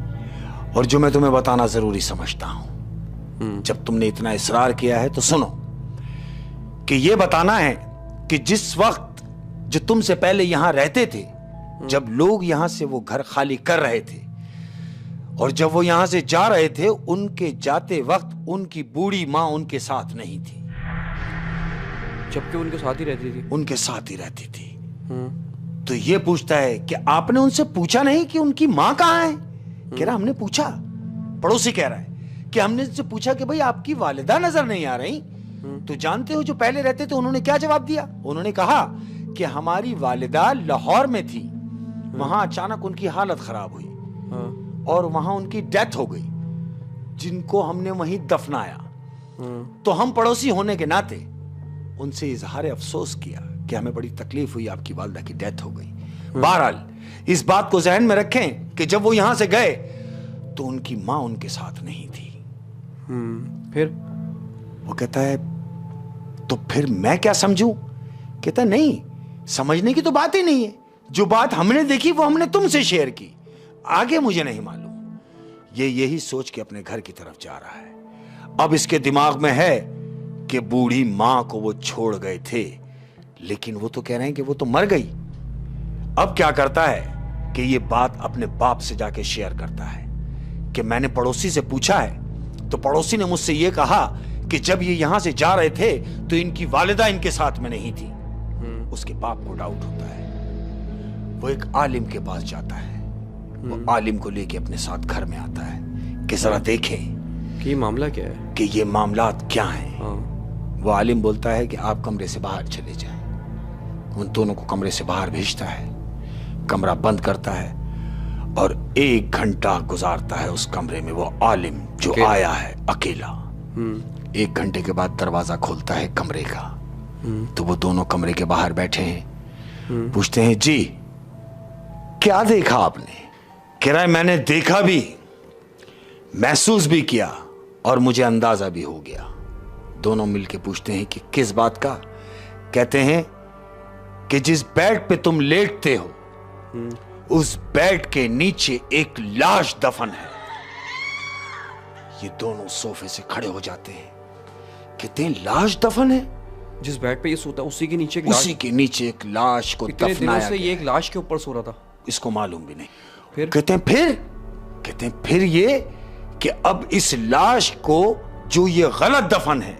Speaker 1: और जो मैं तुम्हें बताना जरूरी समझता हूं। जब तुमने इतना इसरार किया है तो सुनो कि ये बताना है कि जिस वक्त जो तुमसे पहले यहां रहते थे, जब लोग यहां से वो घर खाली कर रहे थे और जब वो यहां से जा रहे थे, उनके जाते वक्त उनकी बूढ़ी मां उनके साथ नहीं थी।
Speaker 2: जबकि उनके साथ ही रहती थी।
Speaker 1: उनके साथ ही रहती थी। तो ये पूछता है कि आपने उनसे पूछा नहीं कि उनकी मां कहां है? कह रहा हमने पूछा। पड़ोसी कह रहा है कि हमने उनसे पूछा कि भाई आपकी वालिदा नजर नहीं आ रही। तो जानते हो जो पहले रहते थे उन्होंने क्या जवाब दिया? उन्होंने कहा कि हमारी वालिदा लाहौर में थी, वहां अचानक उनकी हालत खराब हुई और वहां उनकी डेथ हो गई, जिनको हमने वहीं दफनाया। तो हम पड़ोसी होने के नाते उनसे इजहार अफसोस किया कि हमें बड़ी तकलीफ हुई, आपकी वालिदा की डेथ हो गई। बहरहाल इस बात को जहन में रखें कि जब वो यहां से गए तो उनकी मां उनके साथ नहीं थी।
Speaker 2: फिर
Speaker 1: वो कहता है तो फिर मैं क्या समझूं? कहता नहीं, समझने की तो बात ही नहीं है। जो बात हमने देखी वो हमने तुमसे शेयर की, आगे मुझे नहीं मालूम। ये यही सोच के अपने घर की तरफ जा रहा है। अब इसके दिमाग में है कि बूढ़ी मां को वो छोड़ गए थे, लेकिन वो तो कह रहे हैं कि वो तो मर गई। अब क्या करता है कि ये बात अपने बाप से जाके शेयर करता है कि मैंने पड़ोसी से पूछा है, तो पड़ोसी ने मुझसे ये कहा कि जब ये यहां से जा रहे थे तो इनकी वालिदा इनके साथ में नहीं थी। उसके बाप को डाउट होता है। वो एक आलिम के पास जाता है। वो आलिम को लेके अपने साथ घर में आता है कि जरा देखें
Speaker 2: कि मामला क्या है,
Speaker 1: कि ये मामलात क्या हैं। वो आलिम बोलता है कि आप कमरे से बाहर चले जाएं। उन दोनों को कमरे से बाहर भेजता है, कमरा बंद करता है और 1 घंटा गुजारता है उस कमरे में। वो आलिम जो आया है अकेला। 1 घंटे के बाद दरवाजा खोलता है कमरे का, तो वो दोनों कमरे के बाहर बैठे हैं। पूछते हैं, जी क्या देखा आपने? कह रहा है मैंने देखा भी, महसूस भी किया और मुझे अंदाजा भी हो गया। दोनों मिलके पूछते हैं कि किस बात का? कहते हैं कि जिस बेड पे तुम लेटते हो उस बेड के नीचे एक लाश दफन है। ये दोनों सोफे से खड़े हो जाते हैं। कहते हैं लाश दफन है?
Speaker 2: जिस बेड पे ये सोता उसी के नीचे एक लाश?
Speaker 1: उसी के नीचे एक लाश को
Speaker 2: इतने
Speaker 1: दफनाया
Speaker 2: दिनों से
Speaker 1: गया।
Speaker 2: ये एक लाश के ऊपर सो रहा था?
Speaker 1: इसको मालूम भी नहीं।
Speaker 2: फिर
Speaker 1: कहते हैं फिर ये कि अब इस लाश को जो ये गलत दफन है,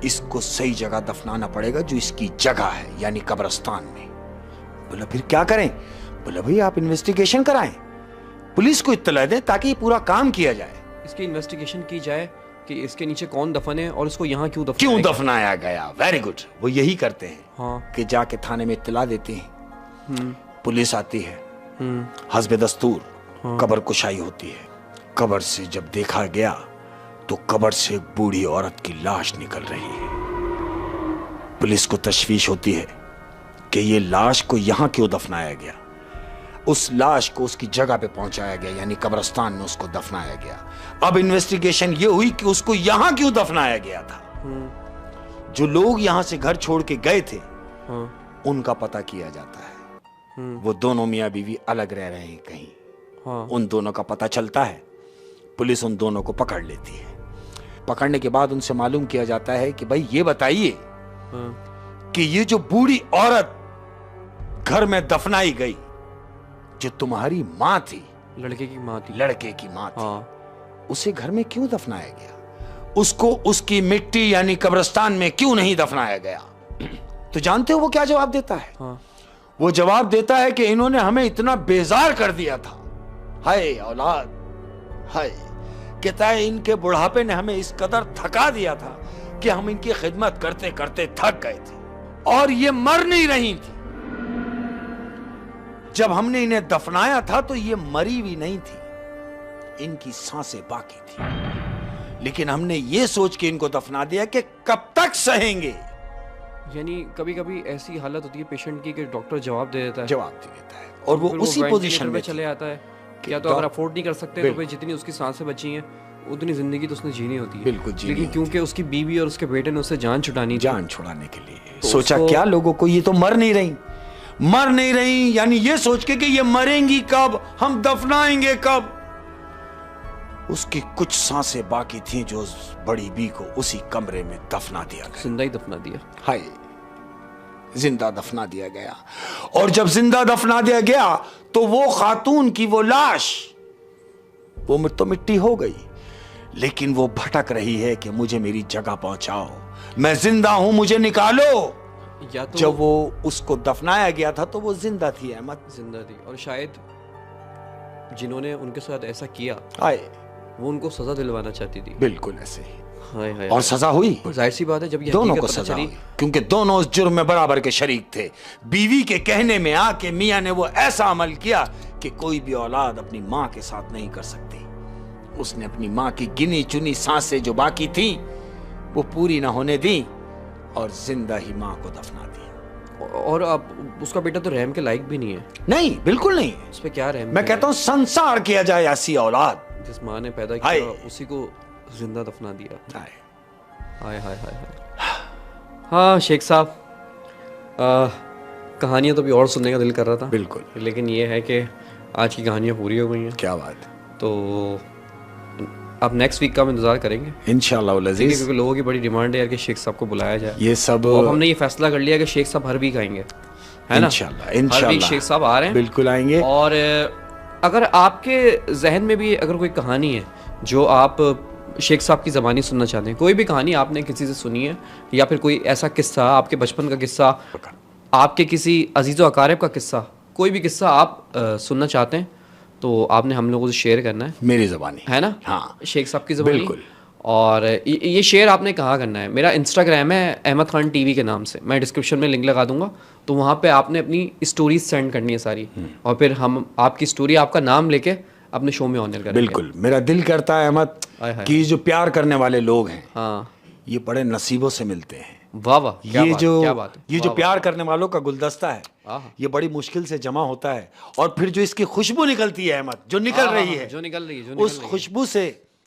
Speaker 1: इसको सही जगह दफनाना पड़ेगा जो इसकी जगह है, यानी कब्रिस्तान में। बोला फिर क्या करें? बोला भाई आप इन्वेस्टिगेशन कराएं, पुलिस को इत्तला दें ताकि ये पूरा काम किया जाए।
Speaker 2: इसकी इन्वेस्टिगेशन की जाए कि इसके नीचे कौन दफन है और इसको यहाँ क्यों
Speaker 1: दफनाया गया। Very good. वो यही करते हैं कि जाके थाने में इत्तला देते हैं। पुलिस आती है, हस्बे दस्तूर कब्र कुशाई होती है। कब्र से जब देखा गया तो कब्र से एक बूढ़ी औरत की लाश निकल रही है। पुलिस को तशवीश होती है कि ये लाश को यहां क्यों दफनाया गया। उस लाश को उसकी जगह पे पहुंचाया गया, यानी कब्रिस्तान में उसको दफनाया गया। अब इन्वेस्टिगेशन ये हुई कि उसको यहां क्यों दफनाया गया था। जो लोग यहां से घर छोड़ के गए थे उनका पता किया जाता है। वो दोनों मियां बीवी अलग रह रहे हैं कहीं। उन दोनों का पता चलता है। पुलिस उन दोनों को पकड़ लेती है। पकड़ने के बाद उनसे मालूम किया जाता है कि भाई ये बताइए कि ये जो बूढ़ी औरत घर में दफनाई गई, जो तुम्हारी मां थी,
Speaker 2: लड़के की मां थी,
Speaker 1: उसे घर में क्यों दफनाया गया? उसको उसकी मिट्टी यानी कब्रिस्तान में क्यों नहीं दफनाया गया? तो जानते हो वो क्या जवाब देता है? वो जवाब देता है कि इन्होंने हमें इतना बेजार कर दिया था। हाय औलाद, हाय। कहता है इनके बुढ़ापे ने हमें इस कदर थका दिया था कि हम इनकी खिदमत करते करते थक गए थे, और ये मर नहीं रही थी। जब हमने इन्हें दफनाया था तो ये मरी भी नहीं थी, इनकी सांसें बाकी थी। लेकिन हमने ये सोच के इनको दफना दिया कि कब तक सहेंगे,
Speaker 2: यानी कभी कभी ऐसी हालत होती है पेशेंट की कि डॉक्टर जवाब दे देता है,
Speaker 1: जवाब दे देता है और वो
Speaker 2: फिर
Speaker 1: उसी
Speaker 2: वेंटिलेटर
Speaker 1: पोजीशन
Speaker 2: पे
Speaker 1: में
Speaker 2: चले आता है
Speaker 1: कि
Speaker 2: या तो अगर अफोर्ड नहीं कर सकते तो फिर जितनी उसकी सांसें बची हैं उतनी जिंदगी तो उसने जीनी होती है।
Speaker 1: बिल्कुल जीनी
Speaker 2: लेकिन क्योंकि उसकी बीवी और उसके बेटे ने उससे जान छुटानी थी,
Speaker 1: जान छुड़ाने के लिए सोचा क्या लोगों को ये तो मर नहीं रही, यानी ये सोच के कि ये मरेंगी कब, हम दफनाएंगे कब। उसकी कुछ सांसें बाकी थीं जो उस बड़ी बी को उसी कमरे में दफना दिया गया।
Speaker 2: जिंदा ही दफना दिया।
Speaker 1: हाय, जिंदा दफना दिया गया। और जब जिंदा दफना दिया गया तो वो खातून की वो लाश वो तो मिट्टी हो गई, लेकिन वो भटक रही है कि मुझे मेरी जगह पहुंचाओ, मैं जिंदा हूं, मुझे निकालो।
Speaker 2: या तो
Speaker 1: जब वो उसको दफनाया गया था तो वो जिंदा थी अहमद,
Speaker 2: जिंदा थी, और शायद जिन्होंने उनके साथ ऐसा किया
Speaker 1: हाय
Speaker 2: वो उनको सजा दिलवाना चाहती थी।
Speaker 1: बिल्कुल ऐसे ही।
Speaker 2: हाय हाय।
Speaker 1: और सजा हुई,
Speaker 2: जाहिर सी बात है जब ये
Speaker 1: दोनों
Speaker 2: हकीकत
Speaker 1: को
Speaker 2: पता
Speaker 1: सजा
Speaker 2: चली,
Speaker 1: हुई, क्योंकि दोनों उस जुर्म में बराबर के शरीक थे। बीवी के कहने में आके मियां ने वो ऐसा अमल किया कि कोई भी औलाद अपनी मां के साथ नहीं कर सकती। उसने अपनी मां की गिनी चुनी सांसें जो बाकी थी वो पूरी ना होने दी और जिंदा ही मां को दफना दिया।
Speaker 2: और अब उसका बेटा तो रहम के लायक भी नहीं है।
Speaker 1: नहीं, बिल्कुल नहीं।
Speaker 2: उस पे क्या रहम।
Speaker 1: मैं कहता हूं संसार किया जाए ऐसी औलाद।
Speaker 2: जिस माँ ने पैदा किया उसी को जिंदा दफना दिया। हाय हाय हाय हाय। हाँ शेख साहब, कहानियां तो भी और सुनने का दिल कर रहा था।
Speaker 1: बिल्कुल,
Speaker 2: लेकिन ये है कि आज की कहानियां पूरी हो गई हैं।
Speaker 1: क्या बात।
Speaker 2: तो अब नेक्स्ट वीक का हम इंतजार करेंगे
Speaker 1: इंशाल्लाह अज़ीज़,
Speaker 2: क्योंकि लोगों की बड़ी डिमांड है यार कि शेख साहब को बुलाया जाए।
Speaker 1: ये सब
Speaker 2: अब हमने ये फैसला कर लिया कि शेख साहब हर वीक आएंगे, है ना?
Speaker 1: इंशाल्लाह
Speaker 2: हर वीक शेख साहब आ रहे हैं,
Speaker 1: बिल्कुल आएंगे।
Speaker 2: और अगर आपके जहन में भी अगर कोई कहानी है जो आप शेख साहब की ज़बानी सुनना चाहते हैं, कोई भी कहानी आपने किसी से सुनी है या फिर कोई ऐसा किस्सा, आपके बचपन का किस्सा, आपके किसी अजीज़ व अकारब का किस्सा, कोई भी किस्सा आप सुनना चाहते हैं तो आपने हम लोगों से शेयर करना है,
Speaker 1: मेरी ज़बानी,
Speaker 2: है ना?
Speaker 1: हाँ,
Speaker 2: शेख साहब की ज़बानी।
Speaker 1: बिल्कुल।
Speaker 2: और ये शेयर आपने कहाँ करना है? मेरा इंस्टाग्राम है अहमद खान टीवी के नाम से, मैं डिस्क्रिप्शन में लिंक लगा दूंगा, तो वहाँ पे आपने अपनी स्टोरीज सेंड करनी है सारी, और फिर हम आपकी स्टोरी, आपका नाम लेके अपने शो में ऑनर करेंगे।
Speaker 1: बिल्कुल, मेरा दिल करता है अहमद कि जो प्यार करने वाले लोग हैं,
Speaker 2: हाँ,
Speaker 1: ये बड़े नसीबों से मिलते हैं।
Speaker 2: वाह वाह, क्या बात है।
Speaker 1: ये जो प्यार करने वालों का गुलदस्ता है, ये बड़ी मुश्किल से जमा होता है, और फिर जो इसकी खुशबू निकलती है अहमद, जो निकल रही है, उस खुशबू से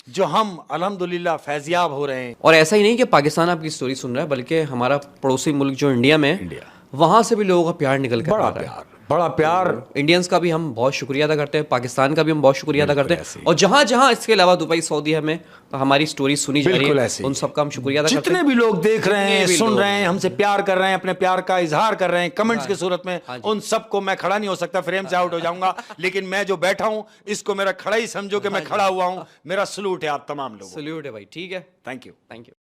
Speaker 1: जो हम अल्हम्दुलिल्लाह फैजियाब हो रहे हैं।
Speaker 2: और ऐसा ही नहीं कि पाकिस्तान आपकी स्टोरी सुन रहा है, बल्कि हमारा पड़ोसी मुल्क जो इंडिया में, वहां से भी लोगों का प्यार निकल कर आ रहा है।
Speaker 1: बड़ा प्यार।
Speaker 2: इंडियंस का भी हम बहुत शुक्रिया अदा करते हैं, पाकिस्तान का भी हम बहुत शुक्रिया अदा करते हैं, और जहां जहां इसके अलावा दुबई, सऊदी में हमारी स्टोरी सुनी जा रही है, उन सबका हम शुक्रिया अदा करते हैं।
Speaker 1: जितने भी लोग देख रहे हैं, सुन रहे हैं, हमसे प्यार कर रहे हैं, अपने प्यार का इजहार कर रहे हैं कमेंट्स की सूरत में, उन सबको, मैं खड़ा नहीं हो सकता, फ्रेम से आउट हो जाऊंगा, लेकिन मैं जो बैठा हूं इसको मेरा खड़ा ही समझो कि मैं खड़ा हुआ हूं। मेरा सलूट है आप तमाम लोगों को।
Speaker 2: सल्यूट है भाई, ठीक है,
Speaker 1: थैंक यू।
Speaker 2: Thank you.